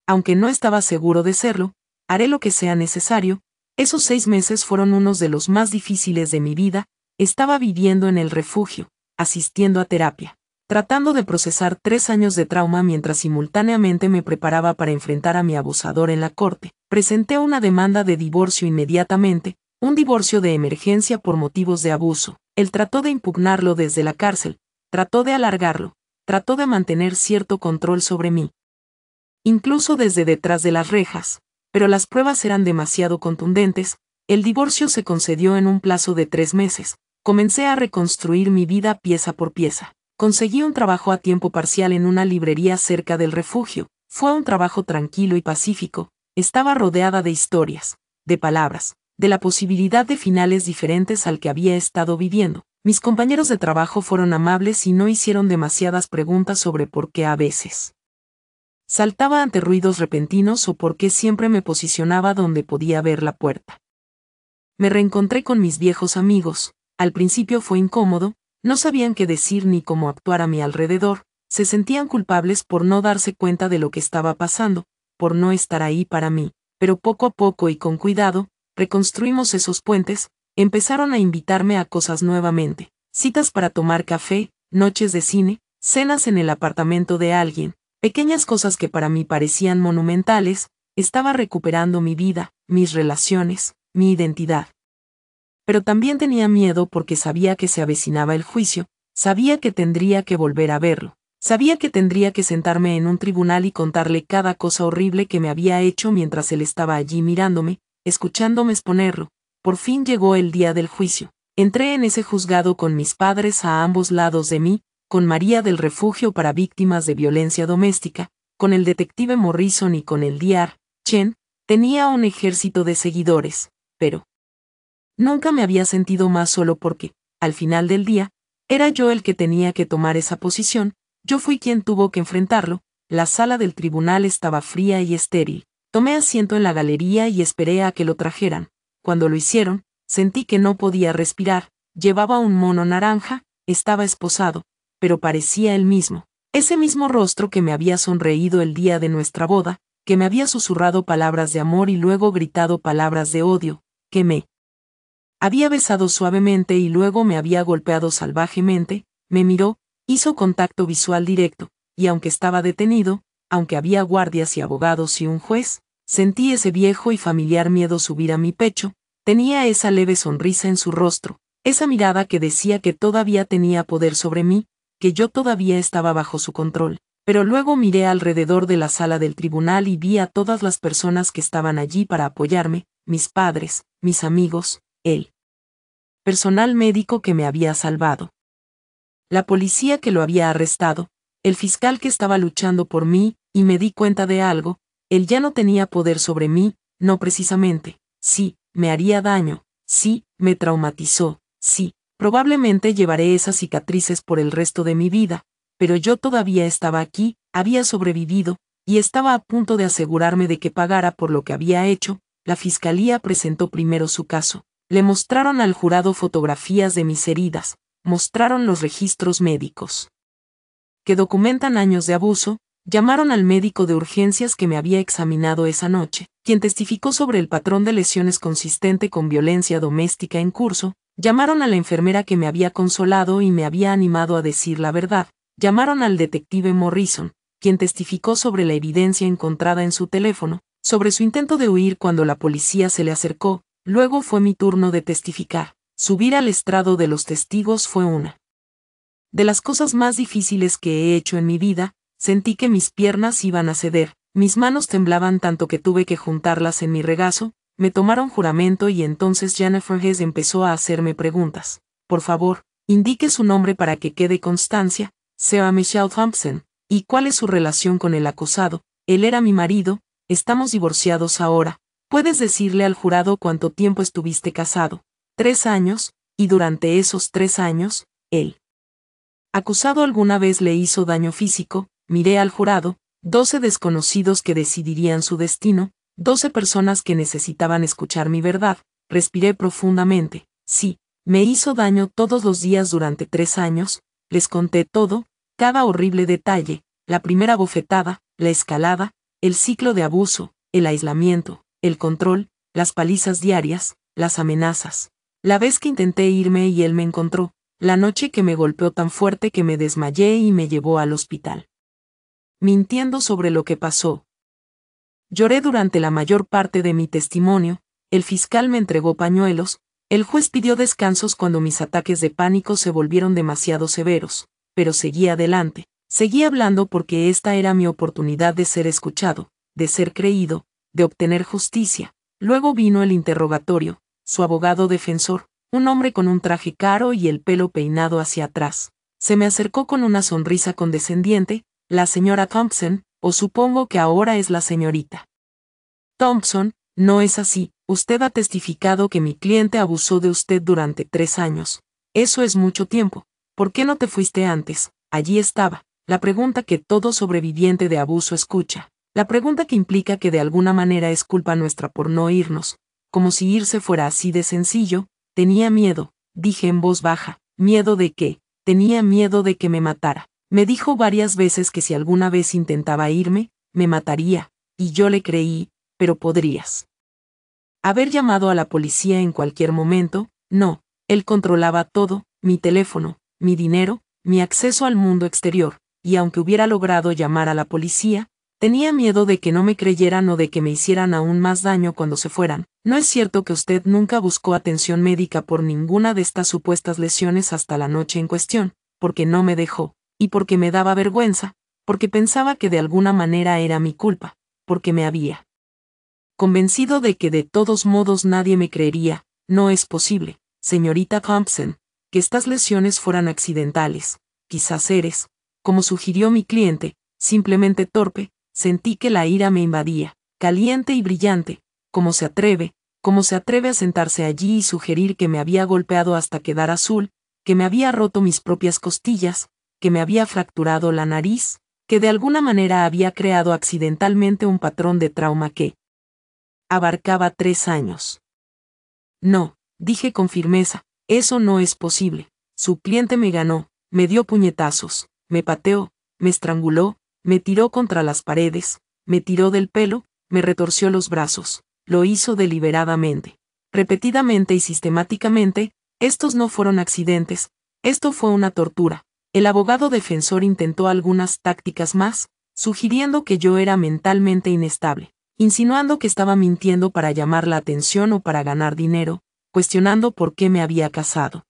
Aunque no estaba seguro de serlo, haré lo que sea necesario. Esos 6 meses fueron unos de los más difíciles de mi vida. Estaba viviendo en el refugio, asistiendo a terapia, tratando de procesar 3 años de trauma mientras simultáneamente me preparaba para enfrentar a mi abusador en la corte. Presenté una demanda de divorcio inmediatamente, un divorcio de emergencia por motivos de abuso. Él trató de impugnarlo desde la cárcel, trató de alargarlo, trató de mantener cierto control sobre mí, incluso desde detrás de las rejas, pero las pruebas eran demasiado contundentes. El divorcio se concedió en un plazo de 3 meses. Comencé a reconstruir mi vida pieza por pieza. Conseguí un trabajo a tiempo parcial en una librería cerca del refugio. Fue un trabajo tranquilo y pacífico. Estaba rodeada de historias, de palabras, de la posibilidad de finales diferentes al que había estado viviendo. Mis compañeros de trabajo fueron amables y no hicieron demasiadas preguntas sobre por qué a veces saltaba ante ruidos repentinos o por qué siempre me posicionaba donde podía ver la puerta. Me reencontré con mis viejos amigos. Al principio fue incómodo, no sabían qué decir ni cómo actuar a mi alrededor, se sentían culpables por no darse cuenta de lo que estaba pasando, por no estar ahí para mí, pero poco a poco y con cuidado, reconstruimos esos puentes. Empezaron a invitarme a cosas nuevamente, citas para tomar café, noches de cine, cenas en el apartamento de alguien, pequeñas cosas que para mí parecían monumentales. Estaba recuperando mi vida, mis relaciones, mi identidad. Pero también tenía miedo porque sabía que se avecinaba el juicio, sabía que tendría que volver a verlo, sabía que tendría que sentarme en un tribunal y contarle cada cosa horrible que me había hecho mientras él estaba allí mirándome, escuchándome exponerlo. Por fin llegó el día del juicio. Entré en ese juzgado con mis padres a ambos lados de mí, con María del Refugio para Víctimas de Violencia Doméstica, con el detective Morrison y con el Dr. Chen. Tenía un ejército de seguidores, pero nunca me había sentido más solo porque, al final del día, era yo el que tenía que tomar esa posición. Yo fui quien tuvo que enfrentarlo. La sala del tribunal estaba fría y estéril. Tomé asiento en la galería y esperé a que lo trajeran. Cuando lo hicieron, sentí que no podía respirar. Llevaba un mono naranja, estaba esposado, pero parecía el mismo. Ese mismo rostro que me había sonreído el día de nuestra boda, que me había susurrado palabras de amor y luego gritado palabras de odio, que me había besado suavemente y luego me había golpeado salvajemente. Me miró, hizo contacto visual directo, y aunque estaba detenido, aunque había guardias y abogados y un juez, sentí ese viejo y familiar miedo subir a mi pecho. Tenía esa leve sonrisa en su rostro, esa mirada que decía que todavía tenía poder sobre mí, que yo todavía estaba bajo su control. Pero luego miré alrededor de la sala del tribunal y vi a todas las personas que estaban allí para apoyarme, mis padres, mis amigos, el personal médico que me había salvado, la policía que lo había arrestado, el fiscal que estaba luchando por mí, y me di cuenta de algo. Él ya no tenía poder sobre mí, no precisamente. Sí, me haría daño, sí, me traumatizó, sí, probablemente llevaré esas cicatrices por el resto de mi vida, pero yo todavía estaba aquí, había sobrevivido, y estaba a punto de asegurarme de que pagara por lo que había hecho. La fiscalía presentó primero su caso. Le mostraron al jurado fotografías de mis heridas, mostraron los registros médicos que documentan años de abuso, llamaron al médico de urgencias que me había examinado esa noche, quien testificó sobre el patrón de lesiones consistente con violencia doméstica en curso, llamaron a la enfermera que me había consolado y me había animado a decir la verdad, llamaron al detective Morrison, quien testificó sobre la evidencia encontrada en su teléfono, sobre su intento de huir cuando la policía se le acercó. Luego fue mi turno de testificar. Subir al estrado de los testigos fue una de las cosas más difíciles que he hecho en mi vida. Sentí que mis piernas iban a ceder, mis manos temblaban tanto que tuve que juntarlas en mi regazo. Me tomaron juramento y entonces Jennifer Hess empezó a hacerme preguntas. Por favor, indique su nombre para que quede constancia. Sarah Michelle Thompson. ¿Y cuál es su relación con el acosado? Él era mi marido, estamos divorciados ahora. ¿Puedes decirle al jurado cuánto tiempo estuviste casado? 3 años, y durante esos 3 años, el acusado alguna vez le hizo daño físico. Miré al jurado, 12 desconocidos que decidirían su destino, 12 personas que necesitaban escuchar mi verdad. Respiré profundamente. Sí, me hizo daño todos los días durante 3 años, les conté todo, cada horrible detalle, la primera bofetada, la escalada, el ciclo de abuso, el aislamiento, el control, las palizas diarias, las amenazas. La vez que intenté irme y él me encontró, la noche que me golpeó tan fuerte que me desmayé y me llevó al hospital. Mintiendo sobre lo que pasó. Lloré durante la mayor parte de mi testimonio, el fiscal me entregó pañuelos, el juez pidió descansos cuando mis ataques de pánico se volvieron demasiado severos, pero seguí adelante, seguí hablando porque esta era mi oportunidad de ser escuchado, de ser creído, de obtener justicia. Luego vino el interrogatorio, su abogado defensor, un hombre con un traje caro y el pelo peinado hacia atrás. Se me acercó con una sonrisa condescendiente. La señora Thompson, o supongo que ahora es la señorita Thompson. No es así, usted ha testificado que mi cliente abusó de usted durante 3 años. Eso es mucho tiempo. ¿Por qué no te fuiste antes? Allí estaba, la pregunta que todo sobreviviente de abuso escucha. La pregunta que implica que de alguna manera es culpa nuestra por no irnos. Como si irse fuera así de sencillo. Tenía miedo, dije en voz baja. ¿Miedo de qué? Tenía miedo de que me matara. Me dijo varias veces que si alguna vez intentaba irme, me mataría, y yo le creí. Pero podrías haber llamado a la policía en cualquier momento. No, él controlaba todo, mi teléfono, mi dinero, mi acceso al mundo exterior, y aunque hubiera logrado llamar a la policía, tenía miedo de que no me creyeran o de que me hicieran aún más daño cuando se fueran. No es cierto que usted nunca buscó atención médica por ninguna de estas supuestas lesiones hasta la noche en cuestión, porque no me dejó, y porque me daba vergüenza, porque pensaba que de alguna manera era mi culpa, porque me había convencido de que de todos modos nadie me creería. No es posible, señorita Thompson, que estas lesiones fueran accidentales. Quizás eres, como sugirió mi cliente, simplemente torpe. Sentí que la ira me invadía, caliente y brillante. ¿Cómo se atreve a sentarse allí y sugerir que me había golpeado hasta quedar azul, que me había roto mis propias costillas, que me había fracturado la nariz, que de alguna manera había creado accidentalmente un patrón de trauma que abarcaba 3 años? No, dije con firmeza, eso no es posible. Su cliente me ganó, me dio puñetazos, me pateó, me estranguló, me tiró contra las paredes, me tiró del pelo, me retorció los brazos. Lo hizo deliberadamente, repetidamente y sistemáticamente. Estos no fueron accidentes, esto fue una tortura. El abogado defensor intentó algunas tácticas más, sugiriendo que yo era mentalmente inestable, insinuando que estaba mintiendo para llamar la atención o para ganar dinero, cuestionando por qué me había casado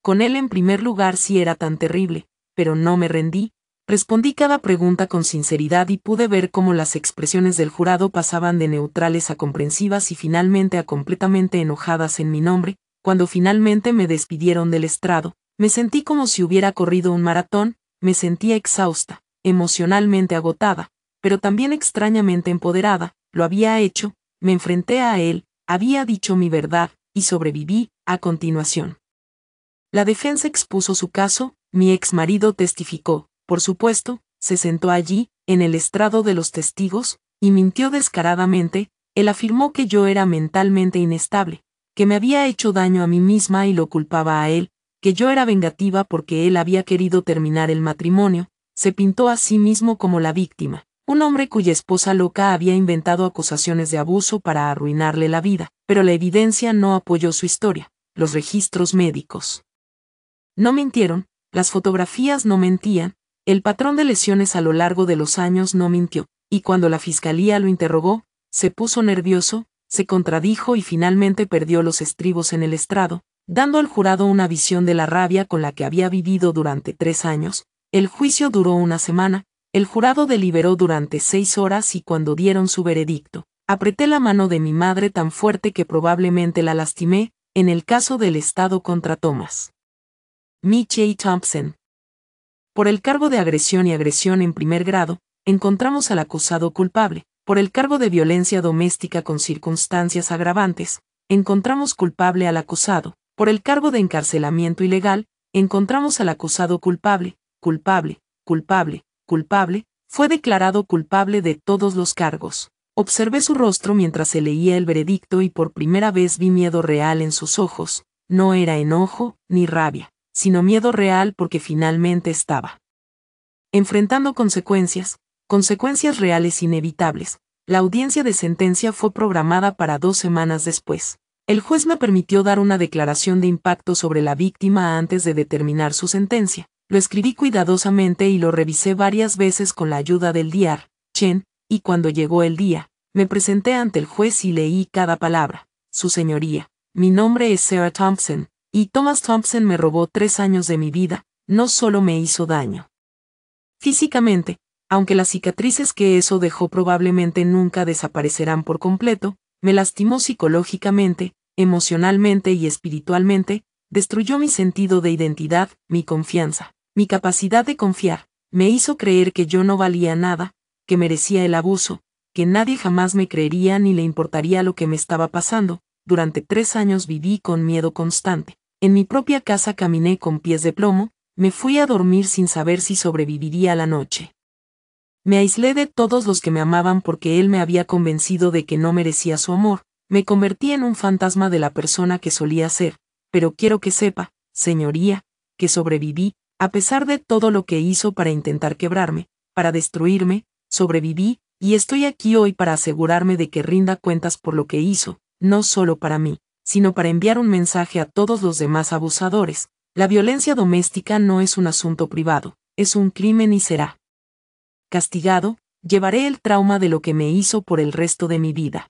con él en primer lugar si era tan terrible, pero no me rendí. Respondí cada pregunta con sinceridad y pude ver cómo las expresiones del jurado pasaban de neutrales a comprensivas y finalmente a completamente enojadas en mi nombre. Cuando finalmente me despidieron del estrado, me sentí como si hubiera corrido un maratón. Me sentía exhausta, emocionalmente agotada, pero también extrañamente empoderada. Lo había hecho, me enfrenté a él, había dicho mi verdad, y sobreviví. A continuación, la defensa expuso su caso. Mi ex marido testificó. Por supuesto, se sentó allí, en el estrado de los testigos, y mintió descaradamente. Él afirmó que yo era mentalmente inestable, que me había hecho daño a mí misma y lo culpaba a él, que yo era vengativa porque él había querido terminar el matrimonio, se pintó a sí mismo como la víctima, un hombre cuya esposa loca había inventado acusaciones de abuso para arruinarle la vida, pero la evidencia no apoyó su historia, los registros médicos no mintieron, las fotografías no mentían, el patrón de lesiones a lo largo de los años no mintió, y cuando la fiscalía lo interrogó, se puso nervioso, se contradijo y finalmente perdió los estribos en el estrado, dando al jurado una visión de la rabia con la que había vivido durante 3 años. El juicio duró una semana, el jurado deliberó durante 6 horas y cuando dieron su veredicto, apreté la mano de mi madre tan fuerte que probablemente la lastimé, en el caso del Estado contra Thomas Michie Thompson. Por el cargo de agresión y agresión en primer grado, encontramos al acusado culpable. Por el cargo de violencia doméstica con circunstancias agravantes, encontramos culpable al acusado. Por el cargo de encarcelamiento ilegal, encontramos al acusado culpable, culpable, culpable, culpable, fue declarado culpable de todos los cargos. Observé su rostro mientras se leía el veredicto y por primera vez vi miedo real en sus ojos, no era enojo, ni rabia, sino miedo real porque finalmente estaba enfrentando consecuencias reales inevitables. La audiencia de sentencia fue programada para 2 semanas después. El juez me permitió dar una declaración de impacto sobre la víctima antes de determinar su sentencia. Lo escribí cuidadosamente y lo revisé varias veces con la ayuda del Dr. Chen, y cuando llegó el día, me presenté ante el juez y leí cada palabra. Su señoría, mi nombre es Sarah Thompson, y Thomas Thompson me robó 3 años de mi vida, no solo me hizo daño físicamente, aunque las cicatrices que eso dejó probablemente nunca desaparecerán por completo, me lastimó psicológicamente, emocionalmente y espiritualmente, destruyó mi sentido de identidad, mi confianza, mi capacidad de confiar, me hizo creer que yo no valía nada, que merecía el abuso, que nadie jamás me creería ni le importaría lo que me estaba pasando. Durante 3 años viví con miedo constante. En mi propia casa caminé con pies de plomo, me fui a dormir sin saber si sobreviviría a la noche. Me aislé de todos los que me amaban porque él me había convencido de que no merecía su amor, me convertí en un fantasma de la persona que solía ser, pero quiero que sepa, señoría, que sobreviví, a pesar de todo lo que hizo para intentar quebrarme, para destruirme, sobreviví, y estoy aquí hoy para asegurarme de que rinda cuentas por lo que hizo, no solo para mí, sino para enviar un mensaje a todos los demás abusadores. La violencia doméstica no es un asunto privado, es un crimen y será castigado. Llevaré el trauma de lo que me hizo por el resto de mi vida.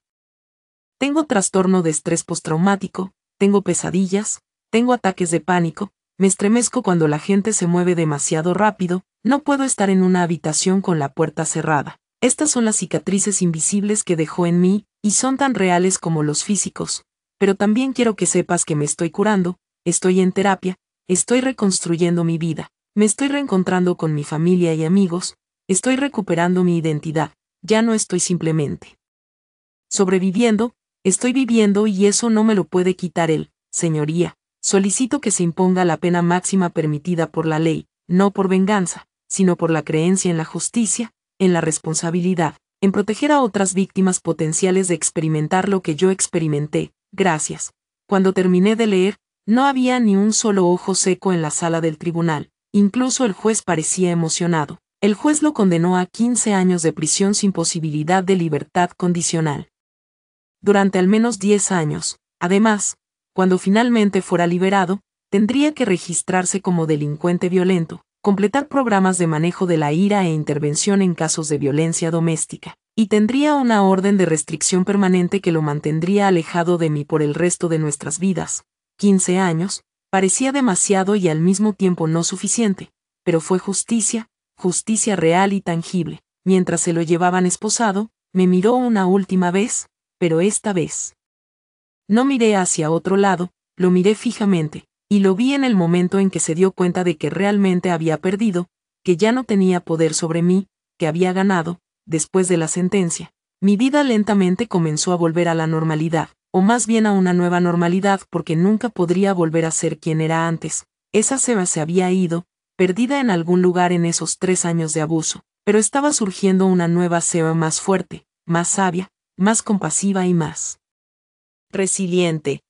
Tengo trastorno de estrés postraumático, tengo pesadillas, tengo ataques de pánico, me estremezco cuando la gente se mueve demasiado rápido, no puedo estar en una habitación con la puerta cerrada. Estas son las cicatrices invisibles que dejó en mí, y son tan reales como los físicos. Pero también quiero que sepas que me estoy curando, estoy en terapia, estoy reconstruyendo mi vida, me estoy reencontrando con mi familia y amigos, estoy recuperando mi identidad, ya no estoy simplemente sobreviviendo, estoy viviendo y eso no me lo puede quitar él, señoría. Solicito que se imponga la pena máxima permitida por la ley, no por venganza, sino por la creencia en la justicia, en la responsabilidad, en proteger a otras víctimas potenciales de experimentar lo que yo experimenté. Gracias. Cuando terminé de leer, no había ni un solo ojo seco en la sala del tribunal, incluso el juez parecía emocionado. El juez lo condenó a 15 años de prisión sin posibilidad de libertad condicional durante al menos 10 años. Además, cuando finalmente fuera liberado, tendría que registrarse como delincuente violento, completar programas de manejo de la ira e intervención en casos de violencia doméstica, y tendría una orden de restricción permanente que lo mantendría alejado de mí por el resto de nuestras vidas. 15 años, parecía demasiado y al mismo tiempo no suficiente, pero fue justicia real y tangible. Mientras se lo llevaban esposado, me miró una última vez, pero esta vez no miré hacia otro lado, lo miré fijamente, y lo vi en el momento en que se dio cuenta de que realmente había perdido, que ya no tenía poder sobre mí, que había ganado. Después de la sentencia, mi vida lentamente comenzó a volver a la normalidad, o más bien a una nueva normalidad porque nunca podría volver a ser quien era antes. Esa Sarah se había ido, perdida en algún lugar en esos 3 años de abuso, pero estaba surgiendo una nueva Sarah más fuerte, más sabia, más compasiva y más resiliente.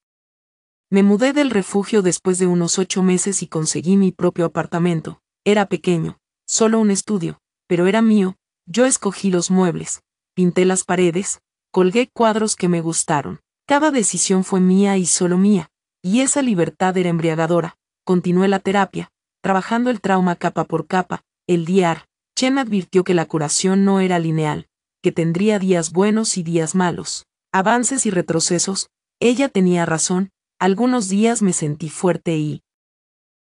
Me mudé del refugio después de unos 8 meses y conseguí mi propio apartamento. Era pequeño, solo un estudio, pero era mío. Yo escogí los muebles, pinté las paredes, colgué cuadros que me gustaron. Cada decisión fue mía y solo mía, y esa libertad era embriagadora. Continué la terapia, trabajando el trauma capa por capa. El DR. Chen advirtió que la curación no era lineal, que tendría días buenos y días malos, avances y retrocesos. Ella tenía razón. Algunos días me sentí fuerte y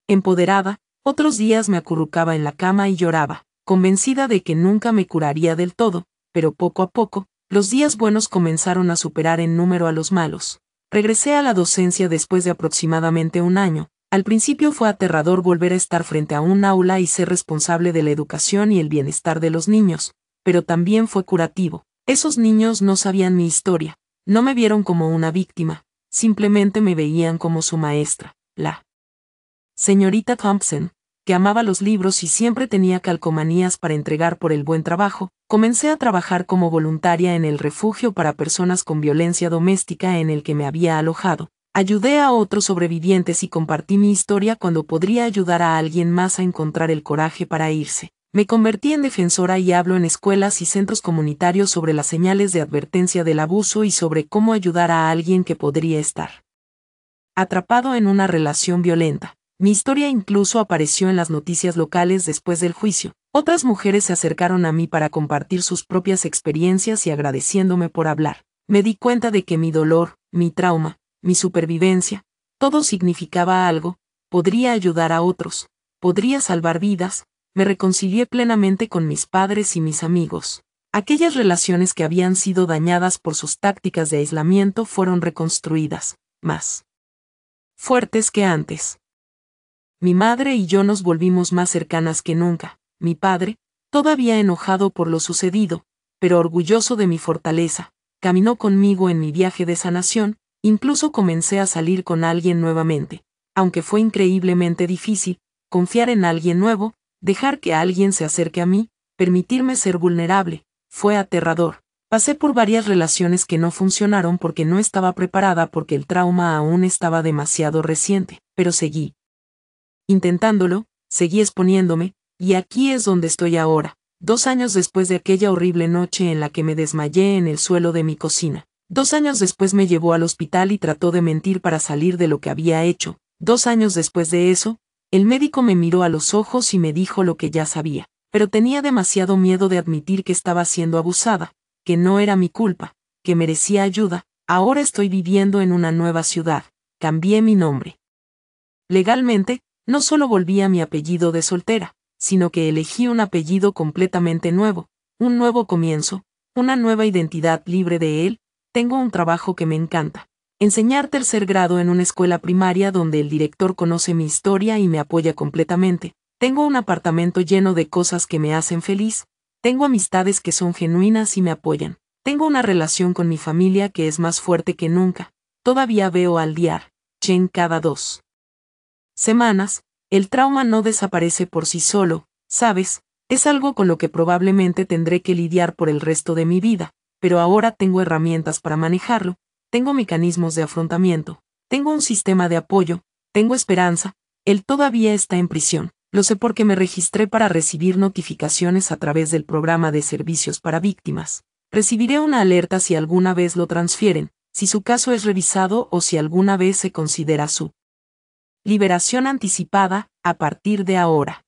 empoderada, otros días me acurrucaba en la cama y lloraba, convencida de que nunca me curaría del todo, pero poco a poco, los días buenos comenzaron a superar en número a los malos. Regresé a la docencia después de aproximadamente un año. Al principio fue aterrador volver a estar frente a un aula y ser responsable de la educación y el bienestar de los niños, pero también fue curativo. Esos niños no sabían mi historia, no me vieron como una víctima, simplemente me veían como su maestra, la señorita Thompson, que amaba los libros y siempre tenía calcomanías para entregar por el buen trabajo. Comencé a trabajar como voluntaria en el refugio para personas con violencia doméstica en el que me había alojado. Ayudé a otros sobrevivientes y compartí mi historia cuando podría ayudar a alguien más a encontrar el coraje para irse. Me convertí en defensora y hablo en escuelas y centros comunitarios sobre las señales de advertencia del abuso y sobre cómo ayudar a alguien que podría estar atrapado en una relación violenta. Mi historia incluso apareció en las noticias locales después del juicio. Otras mujeres se acercaron a mí para compartir sus propias experiencias y agradeciéndome por hablar. Me di cuenta de que mi dolor, mi trauma, mi supervivencia, todo significaba algo, podría ayudar a otros, podría salvar vidas. Me reconcilié plenamente con mis padres y mis amigos. Aquellas relaciones que habían sido dañadas por sus tácticas de aislamiento fueron reconstruidas, más fuertes que antes. Mi madre y yo nos volvimos más cercanas que nunca. Mi padre, todavía enojado por lo sucedido, pero orgulloso de mi fortaleza, caminó conmigo en mi viaje de sanación. Incluso comencé a salir con alguien nuevamente. Aunque fue increíblemente difícil, confiar en alguien nuevo, dejar que alguien se acerque a mí, permitirme ser vulnerable, fue aterrador. Pasé por varias relaciones que no funcionaron porque no estaba preparada porque el trauma aún estaba demasiado reciente, pero seguí intentándolo, seguí exponiéndome, y aquí es donde estoy ahora, 2 años después de aquella horrible noche en la que me desmayé en el suelo de mi cocina. 2 años después me llevó al hospital y trató de mentir para salir de lo que había hecho. 2 años después de eso, el médico me miró a los ojos y me dijo lo que ya sabía, pero tenía demasiado miedo de admitir que estaba siendo abusada, que no era mi culpa, que merecía ayuda. Ahora estoy viviendo en una nueva ciudad, cambié mi nombre. Legalmente, no solo volví a mi apellido de soltera, sino que elegí un apellido completamente nuevo, un nuevo comienzo, una nueva identidad libre de él. Tengo un trabajo que me encanta. Enseñar 3er grado en una escuela primaria donde el director conoce mi historia y me apoya completamente. Tengo un apartamento lleno de cosas que me hacen feliz. Tengo amistades que son genuinas y me apoyan. Tengo una relación con mi familia que es más fuerte que nunca. Todavía veo al DR. Chen cada 2 semanas. El trauma no desaparece por sí solo, ¿sabes? Es algo con lo que probablemente tendré que lidiar por el resto de mi vida, pero ahora tengo herramientas para manejarlo, tengo mecanismos de afrontamiento, tengo un sistema de apoyo, tengo esperanza. Él todavía está en prisión. Lo sé porque me registré para recibir notificaciones a través del programa de servicios para víctimas. Recibiré una alerta si alguna vez lo transfieren, si su caso es revisado o si alguna vez se considera su liberación anticipada, a partir de ahora.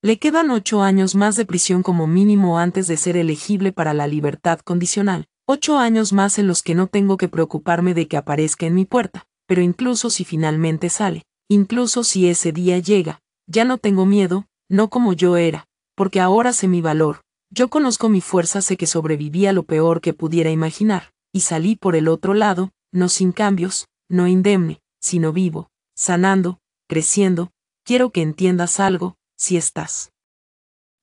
Le quedan 8 años más de prisión como mínimo antes de ser elegible para la libertad condicional. 8 años más en los que no tengo que preocuparme de que aparezca en mi puerta, pero incluso si finalmente sale, incluso si ese día llega, ya no tengo miedo, no como yo era, porque ahora sé mi valor. Yo conozco mi fuerza, sé que sobreviví a lo peor que pudiera imaginar, y salí por el otro lado, no sin cambios, no indemne, sino vivo, sanando, creciendo. Quiero que entiendas algo, si estás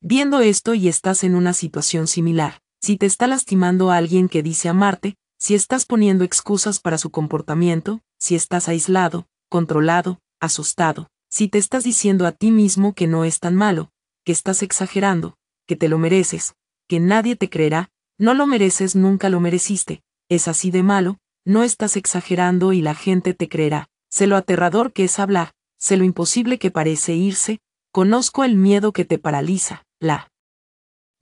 viendo esto y estás en una situación similar, si te está lastimando a alguien que dice amarte, si estás poniendo excusas para su comportamiento, si estás aislado, controlado, asustado, si te estás diciendo a ti mismo que no es tan malo, que estás exagerando, que te lo mereces, que nadie te creerá, no lo mereces, nunca lo mereciste, es así de malo, no estás exagerando y la gente te creerá. Sé lo aterrador que es hablar, sé lo imposible que parece irse, conozco el miedo que te paraliza, la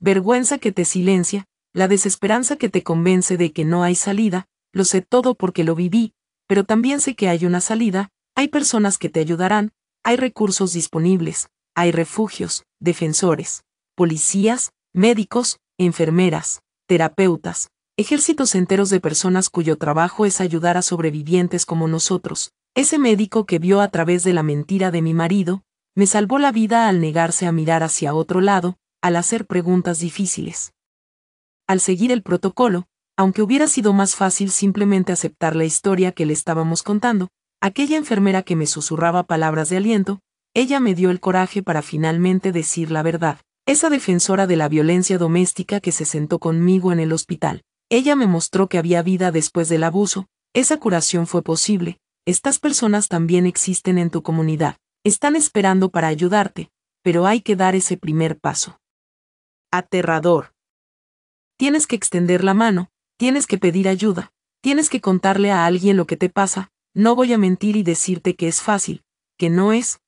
vergüenza que te silencia, la desesperanza que te convence de que no hay salida, lo sé todo porque lo viví, pero también sé que hay una salida, hay personas que te ayudarán, hay recursos disponibles, hay refugios, defensores, policías, médicos, enfermeras, terapeutas, ejércitos enteros de personas cuyo trabajo es ayudar a sobrevivientes como nosotros. Ese médico que vio a través de la mentira de mi marido, me salvó la vida al negarse a mirar hacia otro lado, al hacer preguntas difíciles. Al seguir el protocolo, aunque hubiera sido más fácil simplemente aceptar la historia que le estábamos contando, aquella enfermera que me susurraba palabras de aliento, ella me dio el coraje para finalmente decir la verdad. Esa defensora de la violencia doméstica que se sentó conmigo en el hospital, ella me mostró que había vida después del abuso, esa curación fue posible, estas personas también existen en tu comunidad, están esperando para ayudarte, pero hay que dar ese primer paso. Aterrador. Tienes que extender la mano, tienes que pedir ayuda, tienes que contarle a alguien lo que te pasa, no voy a mentir y decirte que es fácil, que no es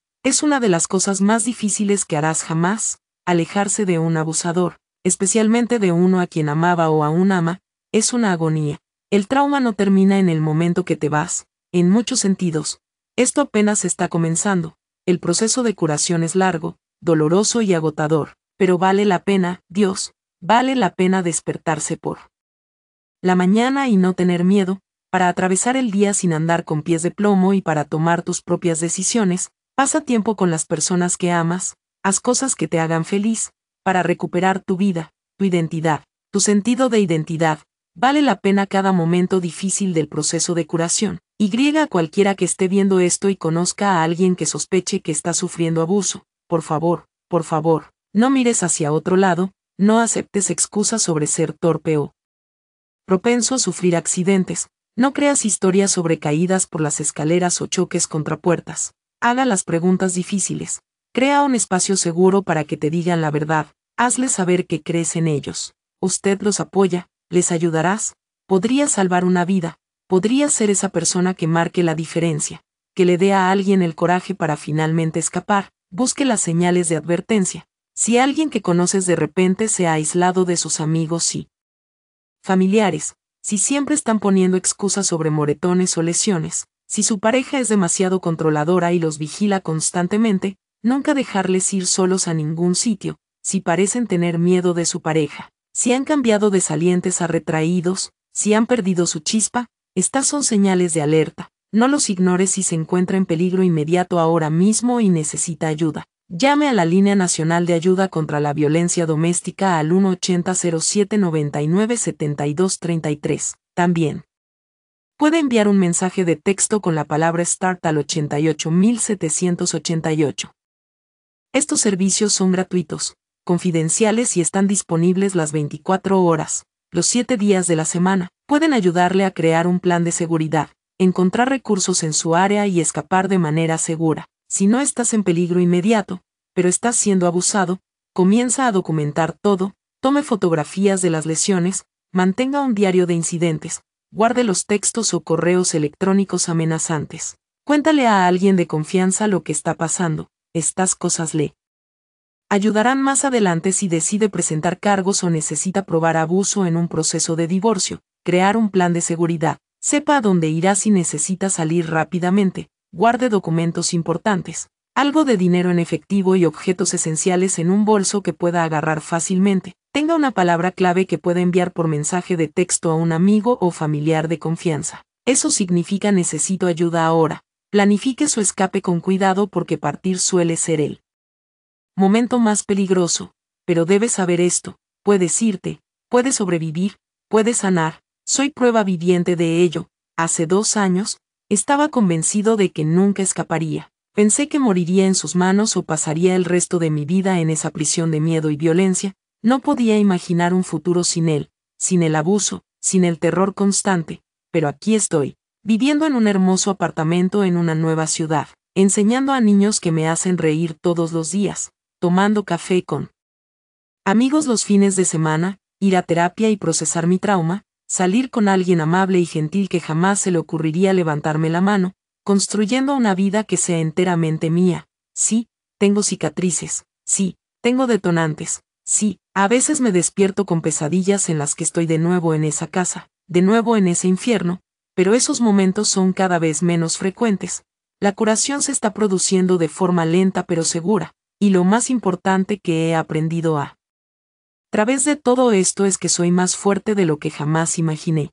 una de las cosas más difíciles que harás jamás, alejarse de un abusador, especialmente de uno a quien amaba o aún ama, es una agonía. El trauma no termina en el momento que te vas, en muchos sentidos, esto apenas está comenzando, el proceso de curación es largo, doloroso y agotador, pero vale la pena, Dios, vale la pena despertarse por la mañana y no tener miedo, para atravesar el día sin andar con pies de plomo y para tomar tus propias decisiones, pasa tiempo con las personas que amas, haz cosas que te hagan feliz, para recuperar tu vida, tu identidad, tu sentido de identidad, vale la pena cada momento difícil del proceso de curación. Y a cualquiera que esté viendo esto y conozca a alguien que sospeche que está sufriendo abuso, por favor, no mires hacia otro lado, no aceptes excusas sobre ser torpe o propenso a sufrir accidentes, no creas historias sobre caídas por las escaleras o choques contra puertas, haga las preguntas difíciles, crea un espacio seguro para que te digan la verdad, hazles saber que crees en ellos, usted los apoya, les ayudarás, podrías salvar una vida, podrías ser esa persona que marque la diferencia, que le dé a alguien el coraje para finalmente escapar, busque las señales de advertencia. Si alguien que conoces de repente se ha aislado de sus amigos y familiares, si siempre están poniendo excusas sobre moretones o lesiones, si su pareja es demasiado controladora y los vigila constantemente, nunca dejarles ir solos a ningún sitio, si parecen tener miedo de su pareja, si han cambiado de salientes a retraídos, si han perdido su chispa, estas son señales de alerta, no los ignores si se encuentra en peligro inmediato ahora mismo y necesita ayuda. Llame a la Línea Nacional de Ayuda contra la Violencia Doméstica al 1-800-0799-7233. También puede enviar un mensaje de texto con la palabra START al 88788. Estos servicios son gratuitos, confidenciales y están disponibles las 24 horas, los 7 días de la semana. Pueden ayudarle a crear un plan de seguridad, encontrar recursos en su área y escapar de manera segura. Si no estás en peligro inmediato, pero estás siendo abusado, comienza a documentar todo, tome fotografías de las lesiones, mantenga un diario de incidentes, guarde los textos o correos electrónicos amenazantes. Cuéntale a alguien de confianza lo que está pasando, estas cosas le ayudarán más adelante si decide presentar cargos o necesita probar abuso en un proceso de divorcio, crear un plan de seguridad, sepa a dónde irá si necesita salir rápidamente. Guarde documentos importantes, algo de dinero en efectivo y objetos esenciales en un bolso que pueda agarrar fácilmente. Tenga una palabra clave que pueda enviar por mensaje de texto a un amigo o familiar de confianza. Eso significa necesito ayuda ahora. Planifique su escape con cuidado porque partir suele ser el momento más peligroso, pero debes saber esto, puedes irte, puedes sobrevivir, puedes sanar, soy prueba viviente de ello. Hace 2 años, estaba convencido de que nunca escaparía. Pensé que moriría en sus manos o pasaría el resto de mi vida en esa prisión de miedo y violencia. No podía imaginar un futuro sin él, sin el abuso, sin el terror constante, pero aquí estoy, viviendo en un hermoso apartamento en una nueva ciudad, enseñando a niños que me hacen reír todos los días, tomando café con amigos los fines de semana, ir a terapia y procesar mi trauma, salir con alguien amable y gentil que jamás se le ocurriría levantarme la mano, construyendo una vida que sea enteramente mía. Sí, tengo cicatrices, sí, tengo detonantes, sí, a veces me despierto con pesadillas en las que estoy de nuevo en esa casa, de nuevo en ese infierno, pero esos momentos son cada vez menos frecuentes. La curación se está produciendo de forma lenta pero segura, y lo más importante que he aprendido a través de todo esto es que soy más fuerte de lo que jamás imaginé.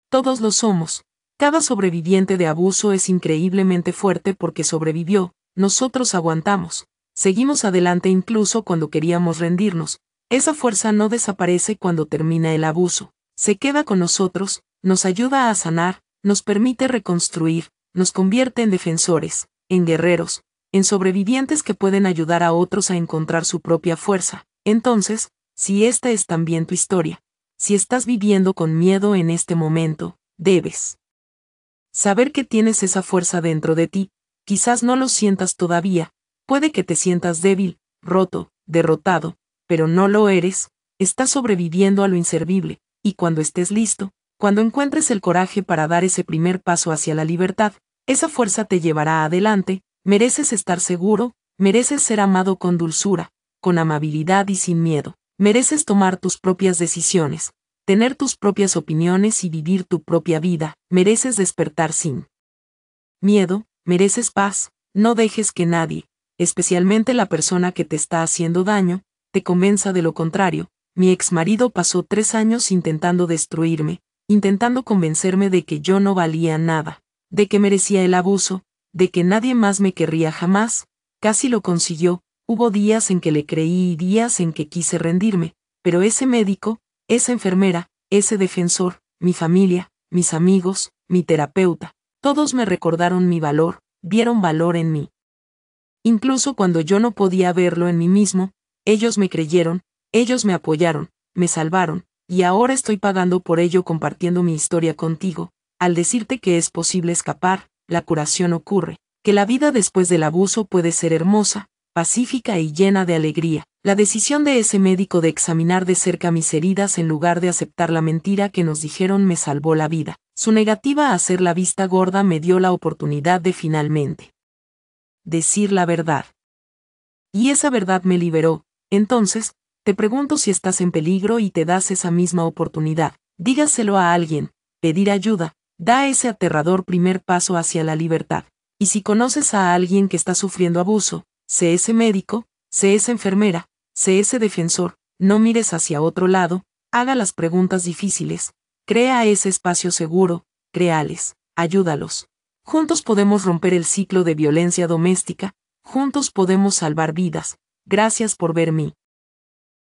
Todos lo somos. Cada sobreviviente de abuso es increíblemente fuerte porque sobrevivió, nosotros aguantamos. Seguimos adelante incluso cuando queríamos rendirnos. Esa fuerza no desaparece cuando termina el abuso. Se queda con nosotros, nos ayuda a sanar, nos permite reconstruir, nos convierte en defensores, en guerreros, en sobrevivientes que pueden ayudar a otros a encontrar su propia fuerza. Entonces, si esta es también tu historia, si estás viviendo con miedo en este momento, debes saber que tienes esa fuerza dentro de ti. Quizás no lo sientas todavía, puede que te sientas débil, roto, derrotado, pero no lo eres, estás sobreviviendo a lo inservible, y cuando estés listo, cuando encuentres el coraje para dar ese primer paso hacia la libertad, esa fuerza te llevará adelante. Mereces estar seguro, mereces ser amado con dulzura, con amabilidad y sin miedo. Mereces tomar tus propias decisiones, tener tus propias opiniones y vivir tu propia vida. Mereces despertar sin miedo, mereces paz. No dejes que nadie, especialmente la persona que te está haciendo daño, te convenza de lo contrario. Mi exmarido pasó 3 años intentando destruirme, intentando convencerme de que yo no valía nada, de que merecía el abuso, de que nadie más me querría jamás. Casi lo consiguió. Hubo días en que le creí y días en que quise rendirme, pero ese médico, esa enfermera, ese defensor, mi familia, mis amigos, mi terapeuta, todos me recordaron mi valor, vieron valor en mí. Incluso cuando yo no podía verlo en mí mismo, ellos me creyeron, ellos me apoyaron, me salvaron, y ahora estoy pagando por ello compartiendo mi historia contigo, al decirte que es posible escapar, la curación ocurre, que la vida después del abuso puede ser hermosa, pacífica y llena de alegría. La decisión de ese médico de examinar de cerca mis heridas en lugar de aceptar la mentira que nos dijeron me salvó la vida. Su negativa a hacer la vista gorda me dio la oportunidad de finalmente decir la verdad. Y esa verdad me liberó. Entonces, te pregunto si estás en peligro y te das esa misma oportunidad. Dígaselo a alguien, pedir ayuda, da ese aterrador primer paso hacia la libertad. Y si conoces a alguien que está sufriendo abuso, sé ese médico, sé esa enfermera, sé ese defensor, no mires hacia otro lado, haga las preguntas difíciles, crea ese espacio seguro, créales, ayúdalos. Juntos podemos romper el ciclo de violencia doméstica, juntos podemos salvar vidas. Gracias por ver mi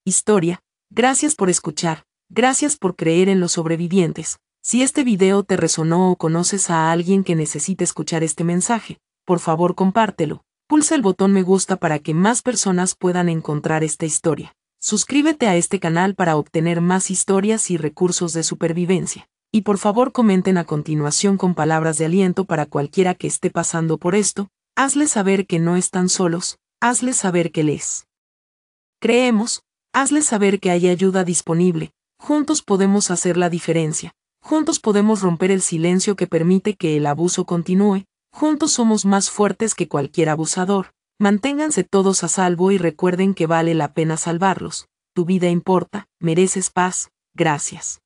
historia, gracias por escuchar, gracias por creer en los sobrevivientes. Si este video te resonó o conoces a alguien que necesite escuchar este mensaje, por favor compártelo. Pulsa el botón me gusta para que más personas puedan encontrar esta historia. Suscríbete a este canal para obtener más historias y recursos de supervivencia. Y por favor comenten a continuación con palabras de aliento para cualquiera que esté pasando por esto. Hazles saber que no están solos, hazles saber que les creemos, hazles saber que hay ayuda disponible. Juntos podemos hacer la diferencia. Juntos podemos romper el silencio que permite que el abuso continúe. Juntos somos más fuertes que cualquier abusador. Manténganse todos a salvo y recuerden que vale la pena salvarlos. Tu vida importa, mereces paz. Gracias.